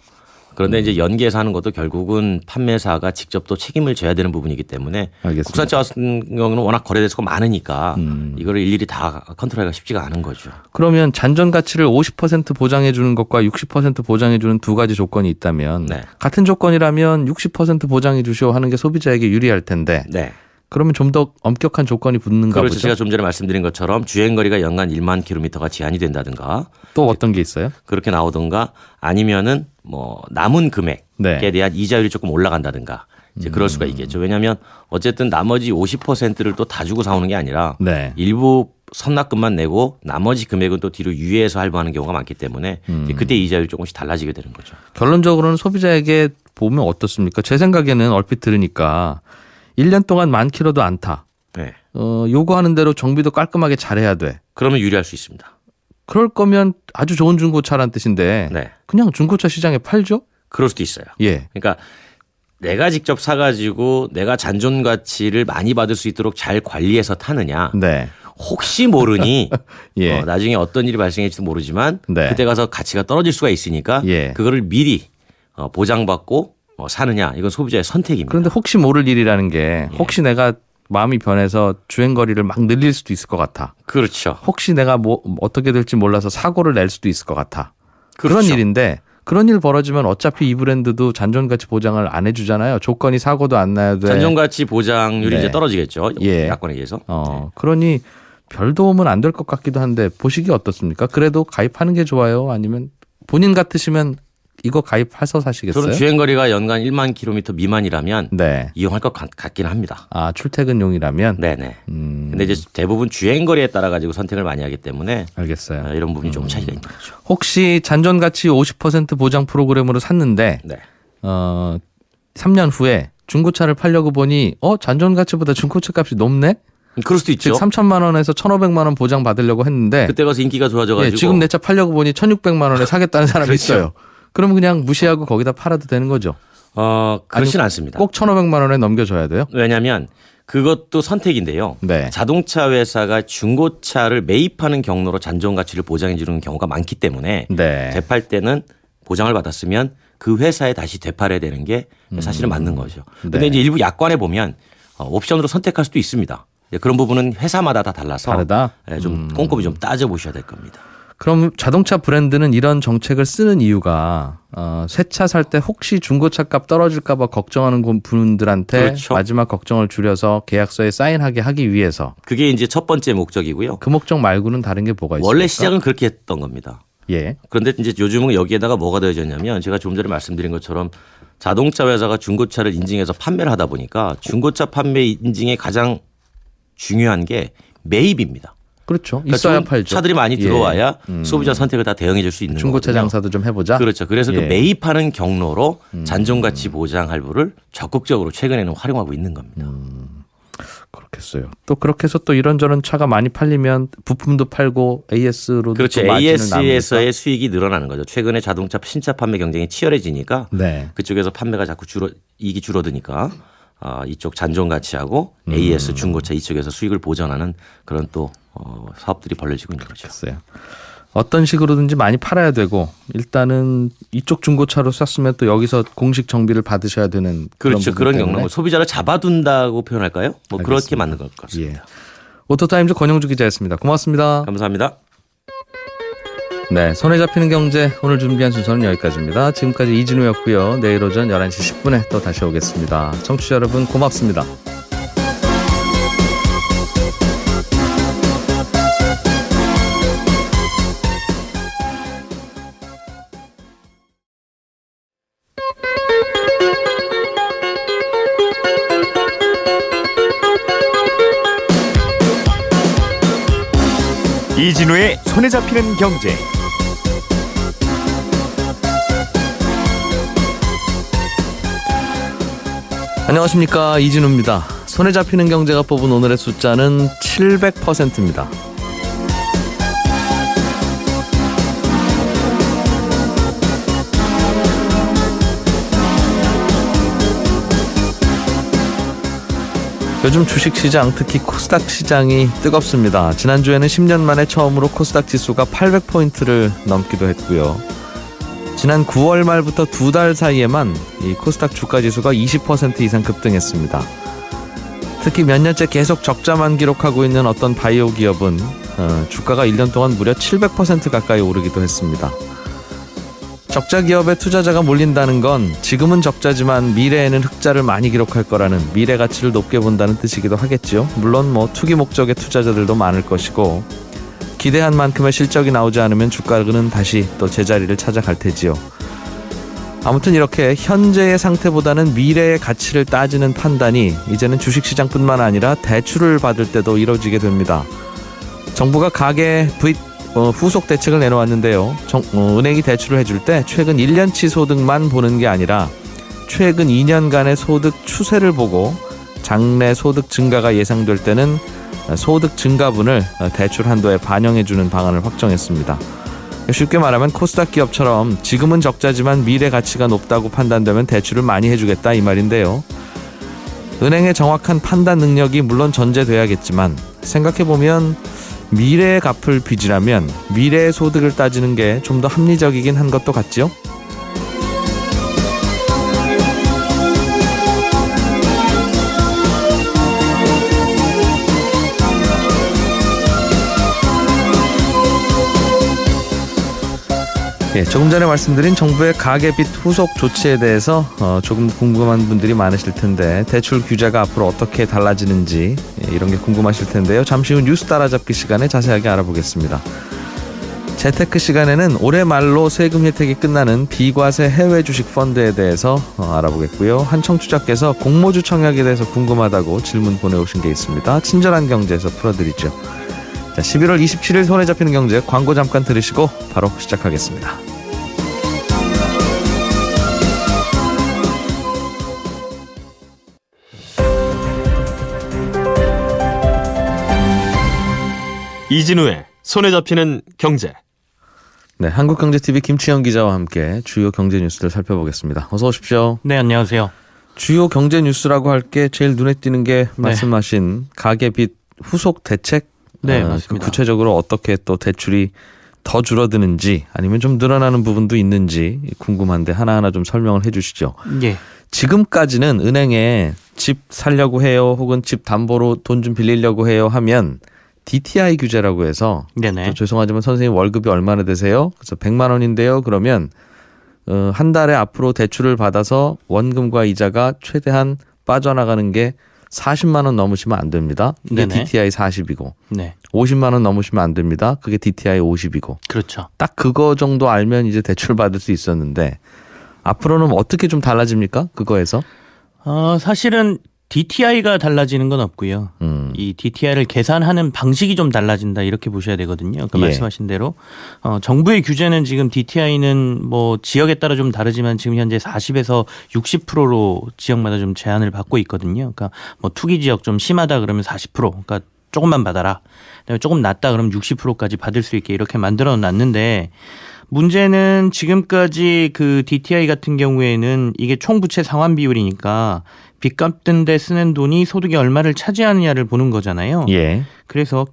그런데 이제 연계해서 하는 것도 결국은 판매사가 직접 또 책임을 져야 되는 부분이기 때문에 알겠습니다. 국산차 같은 경우는 워낙 거래 대수가 많으니까 이거를 일일이 다 컨트롤하기가 쉽지가 않은 거죠. 그러면 잔존 가치를 50% 보장해 주는 것과 60% 보장해 주는 두 가지 조건이 있다면 네. 같은 조건이라면 60% 보장해 주시오 하는 게 소비자에게 유리할 텐데 네. 그러면 좀 더 엄격한 조건이 붙는가 그렇죠. 보죠. 제가 좀 전에 말씀드린 것처럼 주행거리가 연간 1만 킬로미터가 제한이 된다든가 또 어떤 게 있어요? 그렇게 나오던가 아니면은 뭐 남은 금액에 네. 대한 이자율이 조금 올라간다든가 이제 그럴 수가 있겠죠. 왜냐하면 어쨌든 나머지 50%를 또 다 주고 사오는 게 아니라 네. 일부 선납금만 내고 나머지 금액은 또 뒤로 유예해서 할부하는 경우가 많기 때문에 이제 그때 이자율이 조금씩 달라지게 되는 거죠. 결론적으로는 소비자에게 보면 어떻습니까? 제 생각에는 얼핏 들으니까 1년 동안 10,000km도 안 타. 네. 요구하는 대로 정비도 깔끔하게 잘해야 돼. 그러면 유리할 수 있습니다. 그럴 거면 아주 좋은 중고차란 뜻인데 네. 그냥 중고차 시장에 팔죠? 그럴 수도 있어요. 예. 그러니까 내가 직접 사가지고 내가 잔존 가치를 많이 받을 수 있도록 잘 관리해서 타느냐. 네. 혹시 모르니 예. 나중에 어떤 일이 발생할지도 모르지만 네. 그때 가서 가치가 떨어질 수가 있으니까 예. 그거를 미리 보장받고 사느냐. 이건 소비자의 선택입니다. 그런데 혹시 모를 일이라는 게 혹시 내가 마음이 변해서 주행거리를 막 늘릴 수도 있을 것 같아. 그렇죠. 혹시 내가 뭐 어떻게 될지 몰라서 사고를 낼 수도 있을 것 같아. 그런 그렇죠. 일인데 그런 일 벌어지면 어차피 이 브랜드도 잔존가치 보장을 안 해주잖아요. 조건이 사고도 안 나야 돼. 잔존가치 보장률이 네. 이제 떨어지겠죠. 예. 약관에 의해서. 그러니 별 도움은 안 될 것 같기도 한데 보시기 어떻습니까? 그래도 가입하는 게 좋아요? 아니면 본인 같으시면 이거 가입해서 사시겠어요? 저는 주행거리가 연간 1만 킬로미터 미만이라면 네. 이용할 것 같긴 합니다. 아, 출퇴근용이라면? 네네. 근데 이제 대부분 주행거리에 따라 가지고 선택을 많이 하기 때문에 알겠어요. 이런 부분이 좀 차이가 있는 거죠. 혹시 잔존가치 50% 보장 프로그램으로 샀는데 네. 3년 후에 중고차를 팔려고 보니 잔존가치보다 중고차 값이 높네? 그럴 수도 즉 있죠. 3천만 원에서 1,500만 원 보장 받으려고 했는데 그때 가서 인기가 좋아져가지고. 예, 지금 내 차 팔려고 보니 1,600만 원에 사겠다는 사람이 그렇죠. 있어요. 그러면 그냥 무시하고 거기다 팔아도 되는 거죠. 그렇진 않습니다. 꼭 1,500만 원에 넘겨줘야 돼요? 왜냐하면 그것도 선택인데요. 네. 자동차 회사가 중고차를 매입하는 경로로 잔존 가치를 보장해 주는 경우가 많기 때문에 네. 되팔 때는 보장을 받았으면 그 회사에 다시 되팔아야 되는 게 사실은 맞는 거죠. 그런데 네. 이제 일부 약관에 보면 옵션으로 선택할 수도 있습니다. 그런 부분은 회사마다 다 달라서 다르다? 좀 꼼꼼히 좀 따져보셔야 될 겁니다. 그럼 자동차 브랜드는 이런 정책을 쓰는 이유가 새 차 살 때 혹시 중고차 값 떨어질까 봐 걱정하는 분들한테 그렇죠. 마지막 걱정을 줄여서 계약서에 사인하게 하기 위해서 그게 이제 첫 번째 목적이고요. 그 목적 말고는 다른 게 뭐가 있습니까? 원래 시작은 그렇게 했던 겁니다. 예. 그런데 이제 요즘은 여기에다가 뭐가 더해졌냐면 제가 좀 전에 말씀드린 것처럼 자동차 회사가 중고차를 인증해서 판매를 하다 보니까 중고차 판매 인증의 가장 중요한 게 매입입니다. 그렇죠. 그러니까 있어야 좋은 팔죠. 차들이 많이 들어와야 예. 소비자 선택을 다 대응해 줄 수 있는 중고차 거거든요. 장사도 좀 해보자. 그렇죠. 그래서 예. 그 매입하는 경로로 잔존가치 보장 할부를 적극적으로 최근에는 활용하고 있는 겁니다. 그렇겠어요. 또 그렇게 해서 또 이런저런 차가 많이 팔리면 부품도 팔고 AS로도 그렇죠. 또 마진을 AS에서의 수익이 늘어나는 거죠. 최근에 자동차 신차 판매 경쟁이 치열해지니까 네. 그쪽에서 판매가 자꾸 이익이 줄어드니까 이쪽 잔존 가치하고 AS 중고차 이쪽에서 수익을 보전하는 그런 또 사업들이 벌어지고 있는 거죠. 글쎄요. 어떤 식으로든지 많이 팔아야 되고 일단은 이쪽 중고차로 샀으면 또 여기서 공식 정비를 받으셔야 되는 그렇죠. 그런 그런 경우 소비자를 잡아둔다고 표현할까요? 뭐 그렇게 알겠습니다. 맞는 것 같습니다. 예. 오토타임즈 권영주 기자였습니다. 고맙습니다. 감사합니다. 네, 손에 잡히는 경제 오늘 준비한 순서는 여기까지입니다. 지금까지 이진우였고요. 내일 오전 11시 10분에 또 다시 오겠습니다. 청취자 여러분 고맙습니다. 이진우의 손에 잡히는 경제. 안녕하십니까, 이진우입니다. 손에 잡히는 경제가 뽑은 오늘의 숫자는 700%입니다. 요즘 주식시장, 특히 코스닥 시장이 뜨겁습니다. 지난주에는 10년 만에 처음으로 코스닥 지수가 800포인트를 넘기도 했고요. 지난 9월 말부터 2달 사이에만 이 코스닥 주가 지수가 20% 이상 급등했습니다. 특히 몇 년째 계속 적자만 기록하고 있는 어떤 바이오 기업은 주가가 1년 동안 무려 700% 가까이 오르기도 했습니다. 적자 기업에 투자자가 몰린다는 건 지금은 적자지만 미래에는 흑자를 많이 기록할 거라는 미래 가치를 높게 본다는 뜻이기도 하겠죠. 물론 투기 목적의 투자자들도 많을 것이고 기대한 만큼의 실적이 나오지 않으면 주가는 다시 또 제자리를 찾아갈 테지요. 아무튼 이렇게 현재의 상태보다는 미래의 가치를 따지는 판단이 이제는 주식시장뿐만 아니라 대출을 받을 때도 이루어지게 됩니다. 정부가 가계 후속 대책을 내놓았는데요. 은행이 대출을 해줄 때 최근 1년치 소득만 보는 게 아니라 최근 2년간의 소득 추세를 보고 장래 소득 증가가 예상될 때는 소득 증가분을 대출 한도에 반영해주는 방안을 확정했습니다. 쉽게 말하면 코스닥 기업처럼 지금은 적자지만 미래 가치가 높다고 판단되면 대출을 많이 해주겠다 이 말인데요. 은행의 정확한 판단 능력이 물론 전제돼야겠지만 생각해보면 미래에 갚을 빚이라면 미래의 소득을 따지는 게 좀 더 합리적이긴 한 것도 같지요? 조금 전에 말씀드린 정부의 가계빚 후속 조치에 대해서 조금 궁금한 분들이 많으실 텐데 대출 규제가 앞으로 어떻게 달라지는지 이런 게 궁금하실 텐데요. 잠시 후 뉴스 따라잡기 시간에 자세하게 알아보겠습니다. 재테크 시간에는 올해 말로 세금 혜택이 끝나는 비과세 해외 주식 펀드에 대해서 알아보겠고요. 한 청취자께서 공모주 청약에 대해서 궁금하다고 질문 보내오신 게 있습니다. 친절한 경제에서 풀어드리죠. 자, 11월 27일 손에 잡히는 경제 광고 잠깐 들으시고 바로 시작하겠습니다. 이진우의 손에 잡히는 경제. 네, 한국경제TV 김치영 기자와 함께 주요 경제 뉴스를 살펴보겠습니다. 어서 오십시오. 네, 안녕하세요. 주요 경제 뉴스라고 할 게 제일 눈에 띄는 게 말씀하신 가계빚 후속 대책. 네, 맞습니다. 구체적으로 어떻게 또 대출이 더 줄어드는지 아니면 좀 늘어나는 부분도 있는지 궁금한데 하나하나 좀 설명을 해 주시죠. 예. 지금까지는 은행에 집 살려고 해요 혹은 집 담보로 돈 좀 빌리려고 해요 하면 DTI 규제라고 해서 네네. 죄송하지만 선생님 월급이 얼마나 되세요? 그래서 100만 원인데요. 그러면 한 달에 앞으로 대출을 받아서 원금과 이자가 최대한 빠져나가는 게 40만 원 넘으시면 안 됩니다. 그게 네네. DTI 40이고 네. 50만 원 넘으시면 안 됩니다. 그게 DTI 50이고 그렇죠. 딱 그거 정도 알면 이제 대출 받을 수 있었는데 앞으로는 어떻게 좀 달라집니까? 그거에서? 사실은 DTI가 달라지는 건 없고요. 이 DTI를 계산하는 방식이 좀 달라진다 이렇게 보셔야 되거든요. 그 말씀하신 대로 정부의 규제는 지금 DTI는 지역에 따라 좀 다르지만 지금 현재 40에서 60%로 지역마다 좀 제한을 받고 있거든요. 그러니까 투기 지역 좀 심하다 그러면 40%, 그러니까 조금만 받아라. 그다음에 조금 낮다 그러면 60%까지 받을 수 있게 이렇게 만들어 놨는데 문제는 지금까지 그 DTI 같은 경우에는 이게 총부채 상환 비율이니까 빚 갚는 데 쓰는 돈이 소득이 얼마를 차지하느냐를 보는 거잖아요. 예. 그래서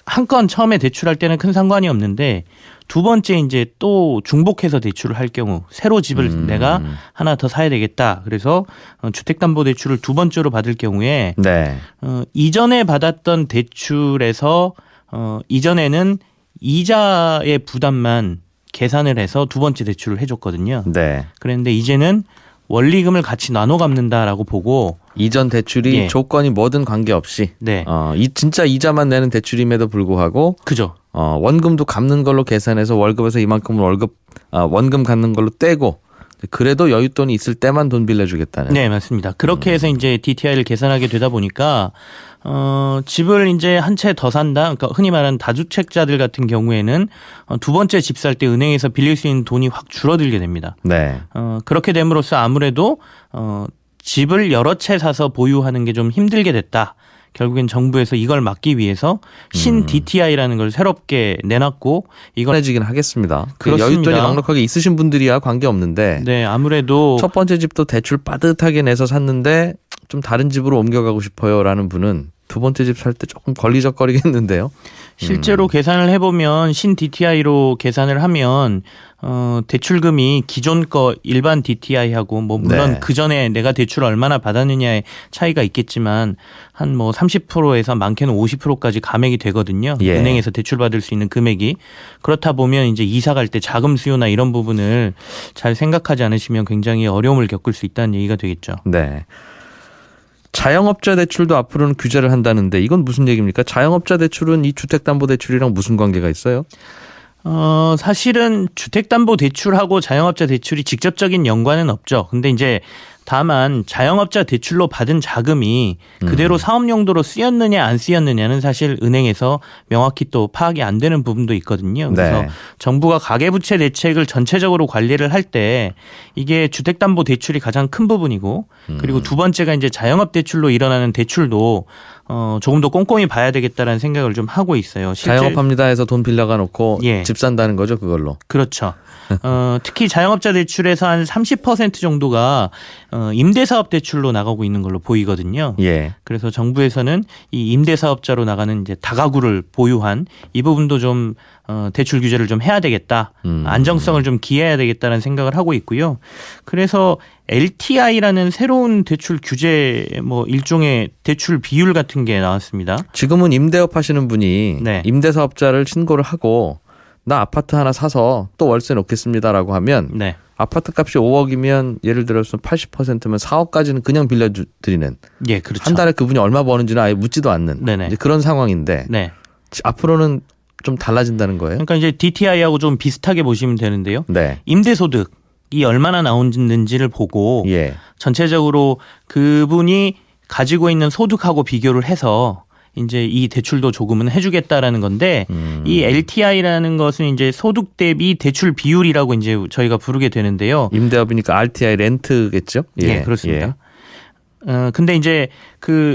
한 건 처음에 대출할 때는 큰 상관이 없는데 두 번째 이제 또 중복해서 대출을 할 경우 새로 집을 내가 하나 더 사야 되겠다. 그래서 주택담보대출을 두 번째로 받을 경우에 네. 이전에 받았던 대출에서 이전에는 이자의 부담만 계산을 해서 두 번째 대출을 해줬거든요. 네. 그런데 이제는 원리금을 같이 나눠 갚는다라고 보고 이전 대출이 조건이 뭐든 관계없이 네. 진짜 이자만 내는 대출임에도 불구하고 그죠. 원금도 갚는 걸로 계산해서 월급에서 이만큼을 원금 갚는 걸로 떼고 그래도 여윳돈이 있을 때만 돈 빌려주겠다는. 네, 맞습니다. 그렇게 해서 이제 DTI를 계산하게 되다 보니까 집을 이제 한 채 더 산다. 그러니까 흔히 말하는 다주택자들 같은 경우에는 두 번째 집 살 때 은행에서 빌릴 수 있는 돈이 확 줄어들게 됩니다. 네. 그렇게 됨으로써 아무래도 집을 여러 채 사서 보유하는 게 좀 힘들게 됐다. 결국엔 정부에서 이걸 막기 위해서 신 DTI라는 걸 새롭게 내놨고 이걸 해지긴 하겠습니다. 그렇습니다. 여윳돈이 넉넉하게 있으신 분들이야 관계없는데 네, 아무래도 첫 번째 집도 대출 빠듯하게 내서 샀는데 좀 다른 집으로 옮겨가고 싶어요라는 분은 두 번째 집 살 때 조금 걸리적거리겠는데요. 실제로 계산을 해보면 신 DTI로 계산을 하면 대출금이 기존 거 일반 DTI하고 뭐 물론 네. 그 전에 내가 대출을 얼마나 받았느냐의 차이가 있겠지만 한 뭐 30%에서 많게는 50%까지 감액이 되거든요. 예. 은행에서 대출 받을 수 있는 금액이. 그렇다 보면 이제 이사 갈 때 자금 수요나 이런 부분을 잘 생각하지 않으시면 굉장히 어려움을 겪을 수 있다는 얘기가 되겠죠. 네. 자영업자 대출도 앞으로는 규제를 한다는데 이건 무슨 얘기입니까? 자영업자 대출은 이 주택담보대출이랑 무슨 관계가 있어요? 사실은 주택담보대출하고 자영업자 대출이 직접적인 연관은 없죠. 근데 이제 다만 자영업자 대출로 받은 자금이 그대로 사업 용도로 쓰였느냐 안 쓰였느냐는 사실 은행에서 명확히 또 파악이 안 되는 부분도 있거든요. 그래서 네. 정부가 가계부채 대책을 전체적으로 관리를 할 때 이게 주택담보대출이 가장 큰 부분이고 그리고 두 번째가 이제 자영업 대출로 일어나는 대출도 조금 더 꼼꼼히 봐야 되겠다라는 생각을 좀 하고 있어요. 자영업합니다 해서 돈 빌려가 놓고 예. 집 산다는 거죠, 그걸로. 그렇죠. 특히 자영업자 대출에서 한 30% 정도가 임대사업 대출로 나가고 있는 걸로 보이거든요. 예. 그래서 정부에서는 이 임대사업자로 나가는 이제 다가구를 보유한 이 부분도 좀 대출 규제를 좀 해야 되겠다. 안정성을 좀 기해야 되겠다는 생각을 하고 있고요. 그래서 LTI라는 새로운 대출 규제 뭐 일종의 대출 비율 같은 게 나왔습니다. 지금은 임대업 하시는 분이 네. 임대사업자를 신고를 하고 나 아파트 하나 사서 또 월세 놓겠습니다라고 하면 네. 아파트 값이 5억이면 예를 들어서 80%면 4억까지는 그냥 빌려드리는 예, 그렇죠. 한 달에 그분이 얼마 버는지는 아예 묻지도 않는 네네. 이제 그런 상황인데 네. 앞으로는 좀 달라진다는 거예요? 그러니까 이제 DTI하고 좀 비슷하게 보시면 되는데요. 네. 임대소득이 얼마나 나오는지를 보고 예. 전체적으로 그분이 가지고 있는 소득하고 비교를 해서 이제 이 대출도 조금은 해주겠다라는 건데 이 LTI라는 것은 이제 소득 대비 대출 비율이라고 이제 저희가 부르게 되는데요. 임대업이니까 RTI 렌트겠죠? 예, 그렇습니다. 근데 이제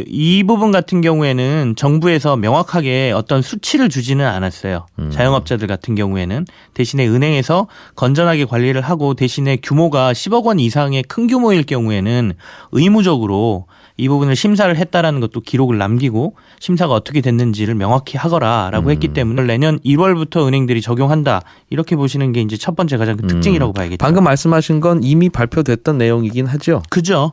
이 부분 같은 경우에는 정부에서 명확하게 어떤 수치를 주지는 않았어요. 자영업자들 같은 경우에는 대신에 은행에서 건전하게 관리를 하고 대신에 규모가 10억 원 이상의 큰 규모일 경우에는 의무적으로 이 부분을 심사를 했다라는 것도 기록을 남기고 심사가 어떻게 됐는지를 명확히 하거라라고 했기 때문에 내년 1월부터 은행들이 적용한다 이렇게 보시는 게 이제 첫 번째 가장 큰 특징이라고 봐야겠죠. 방금 말씀하신 건 이미 발표됐던 내용이긴 하죠. 그죠.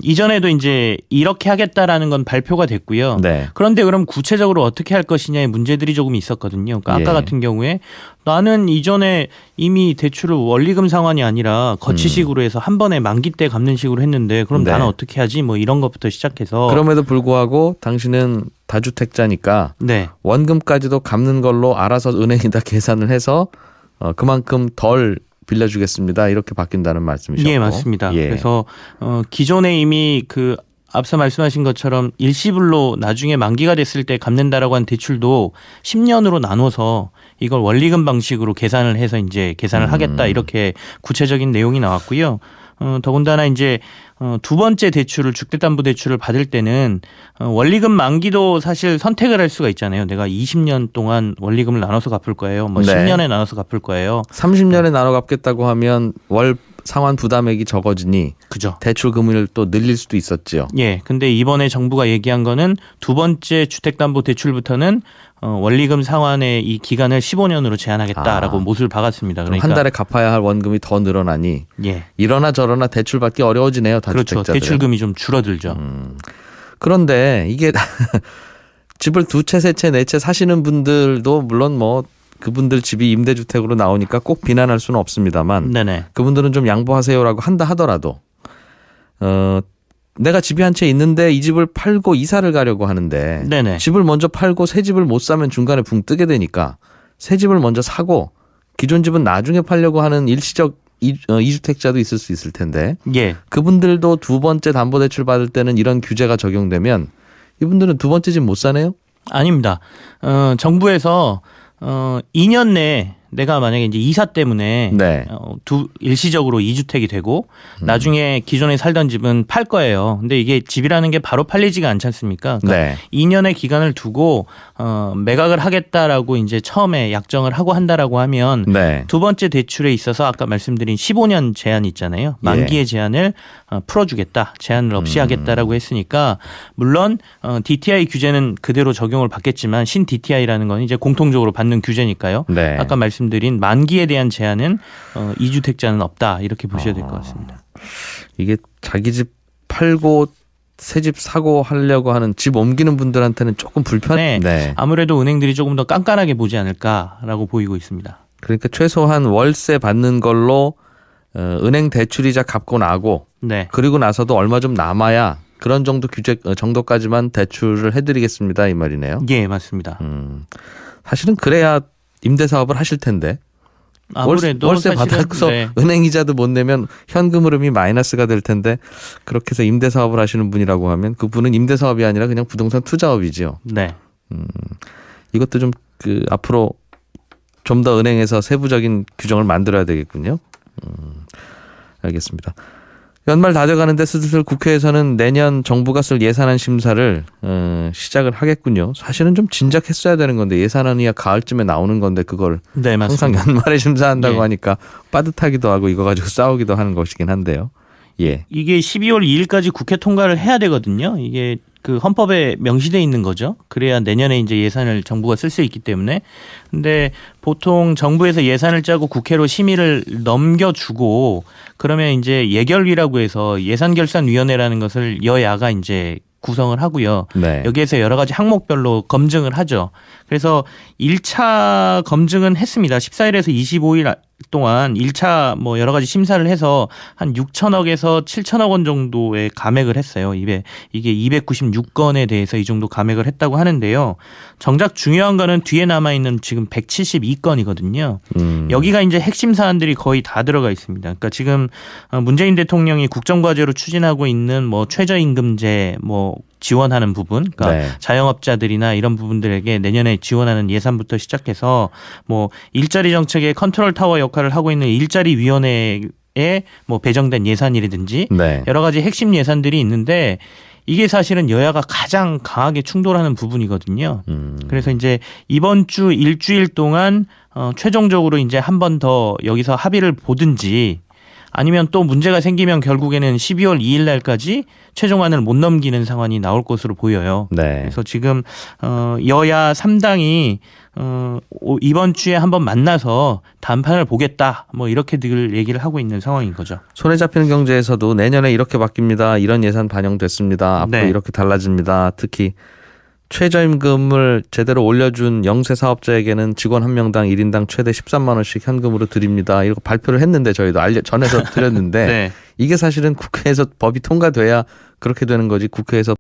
이전에도 이제 이렇게 하겠다라는 건 발표가 됐고요. 네. 그런데 그럼 구체적으로 어떻게 할 것이냐의 문제들이 조금 있었거든요. 그러니까 아까 예. 같은 경우에 나는 이전에 이미 대출을 원리금 상환이 아니라 거치식으로 해서 한 번에 만기 때 갚는 식으로 했는데 그럼 네. 나는 어떻게 하지? 뭐 이런 것부터 시작해서 그럼에도 불구하고 당신은 다주택자니까 네. 원금까지도 갚는 걸로 알아서 은행에다 계산을 해서 그만큼 덜 빌려주겠습니다. 이렇게 바뀐다는 말씀이셨고. 예, 맞습니다. 예. 그래서 기존에 이미 앞서 말씀하신 것처럼 일시불로 나중에 만기가 됐을 때 갚는다라고 한 대출도 10년으로 나눠서 이걸 원리금 방식으로 계산을 해서 이제 계산을 하겠다 이렇게 구체적인 내용이 나왔고요. 더군다나 이제 두 번째 대출을 주택담보대출을 받을 때는 원리금 만기도 사실 선택을 할 수가 있잖아요. 내가 20년 동안 원리금을 나눠서 갚을 거예요. 뭐 네. 10년에 나눠서 갚을 거예요. 30년에 나눠 갚겠다고 하면 월 상환 부담액이 적어지니 그죠. 대출 금리를 또 늘릴 수도 있었죠. 예. 근데 이번에 정부가 얘기한 거는 두 번째 주택담보대출부터는 원리금 상환의 이 기간을 15년으로 제한하겠다라고 못을 박았습니다. 그러니까 한 달에 갚아야 할 원금이 더 늘어나니 예. 이러나 저러나 대출 받기 어려워지네요. 그렇죠. 다주택자들은. 대출금이 좀 줄어들죠. 그런데 이게 집을 두 채, 세 채, 네 채 사시는 분들도 물론 뭐 그분들 집이 임대주택으로 나오니까 꼭 비난할 수는 없습니다만 네네. 그분들은 좀 양보하세요라고 한다 하더라도 내가 집이 한 채 있는데 이 집을 팔고 이사를 가려고 하는데 네네. 집을 먼저 팔고 새 집을 못 사면 중간에 붕 뜨게 되니까 새 집을 먼저 사고 기존 집은 나중에 팔려고 하는 일시적 이주택자도 있을 수 있을 텐데 예. 그분들도 두 번째 담보대출 받을 때는 이런 규제가 적용되면 이분들은 두 번째 집 못 사네요? 아닙니다. 정부에서 2년 내에 내가 만약에 이제 이사 때문에 네. 일시적으로 2주택이 되고 나중에 기존에 살던 집은 팔 거예요. 근데 이게 집이라는 게 바로 팔리지가 않지 않습니까? 그러니까 네. 2년의 기간을 두고 매각을 하겠다라고 이제 처음에 약정을 하고 한다라고 하면 네. 두 번째 대출에 있어서 아까 말씀드린 15년 제한 있잖아요. 만기의 제한을 풀어주겠다. 제한을 없이 하겠다라고 했으니까 물론 DTI 규제는 그대로 적용을 받겠지만 신 DTI라는 건 이제 공통적으로 받는 규제니까요. 네. 아까 말씀드린 만기에 대한 제한은 2주택자는 없다. 이렇게 보셔야 될 것 같습니다. 이게 자기 집 팔고 새 집 사고 하려고 하는 집 옮기는 분들한테는 조금 불편해. 네. 아무래도 은행들이 조금 더 깐깐하게 보지 않을까라고 보이고 있습니다. 그러니까 최소한 월세 받는 걸로 은행 대출이자 갚고 나고 네. 그리고 나서도 얼마 좀 남아야 그런 정도 규제 정도까지만 대출을 해드리겠습니다 이 말이네요. 예, 맞습니다. 사실은 그래야 임대 사업을 하실 텐데. 아무래도 월세 받아서 네. 은행 이자도 못 내면 현금 흐름이 마이너스가 될 텐데 그렇게 해서 임대 사업을 하시는 분이라고 하면 그분은 임대 사업이 아니라 그냥 부동산 투자업이죠. 네. 이것도 좀 앞으로 좀 더 은행에서 세부적인 규정을 만들어야 되겠군요. 알겠습니다. 연말 다 돼가는데 슬슬 국회에서는 내년 정부가 쓸 예산안 심사를 시작을 하겠군요. 사실은 좀 진작했어야 되는 건데 예산안이야 가을쯤에 나오는 건데 그걸 네, 항상 연말에 심사한다고 예. 하니까 빠듯하기도 하고 이거 가지고 싸우기도 하는 것이긴 한데요. 예. 이게 12월 2일까지 국회 통과를 해야 되거든요. 이게 그 헌법에 명시돼 있는 거죠. 그래야 내년에 이제 예산을 정부가 쓸 수 있기 때문에. 근데 보통 정부에서 예산을 짜고 국회로 심의를 넘겨주고 그러면 이제 예결위라고 해서 예산결산위원회라는 것을 여야가 이제 구성을 하고요. 네. 여기에서 여러 가지 항목별로 검증을 하죠. 그래서 1차 검증은 했습니다. 14일에서 25일 동안 1차 뭐 여러 가지 심사를 해서 한 6천억에서 7천억 원 정도의 감액을 했어요. 이게 296건에 대해서 이 정도 감액을 했다고 하는데요. 정작 중요한 거는 뒤에 남아있는 지금 172건이거든요. 여기가 이제 핵심 사안들이 거의 다 들어가 있습니다. 그러니까 지금 문재인 대통령이 국정과제로 추진하고 있는 뭐 최저임금제 뭐 지원하는 부분, 그러니까 네. 자영업자들이나 이런 부분들에게 내년에 지원하는 예산부터 시작해서 뭐 일자리 정책의 컨트롤 타워 역할을 하고 있는 일자리 위원회에 뭐 배정된 예산이라든지 네. 여러 가지 핵심 예산들이 있는데 이게 사실은 여야가 가장 강하게 충돌하는 부분이거든요. 그래서 이제 이번 주 일주일 동안 최종적으로 이제 한 번 더 여기서 합의를 보든지 아니면 또 문제가 생기면 결국에는 12월 2일 날까지 최종안을 못 넘기는 상황이 나올 것으로 보여요. 네. 그래서 지금 여야 3당이 이번 주에 한번 만나서 단판을 보겠다. 뭐 이렇게들 얘기를 하고 있는 상황인 거죠. 손에 잡히는 경제에서도 내년에 이렇게 바뀝니다. 이런 예산 반영됐습니다. 앞으로 네. 이렇게 달라집니다. 특히 최저임금을 제대로 올려준 영세 사업자에게는 직원 한 명당 1인당 최대 13만 원씩 현금으로 드립니다. 이렇게 발표를 했는데 저희도 전해서 드렸는데 네. 이게 사실은 국회에서 법이 통과돼야 그렇게 되는 거지 국회에서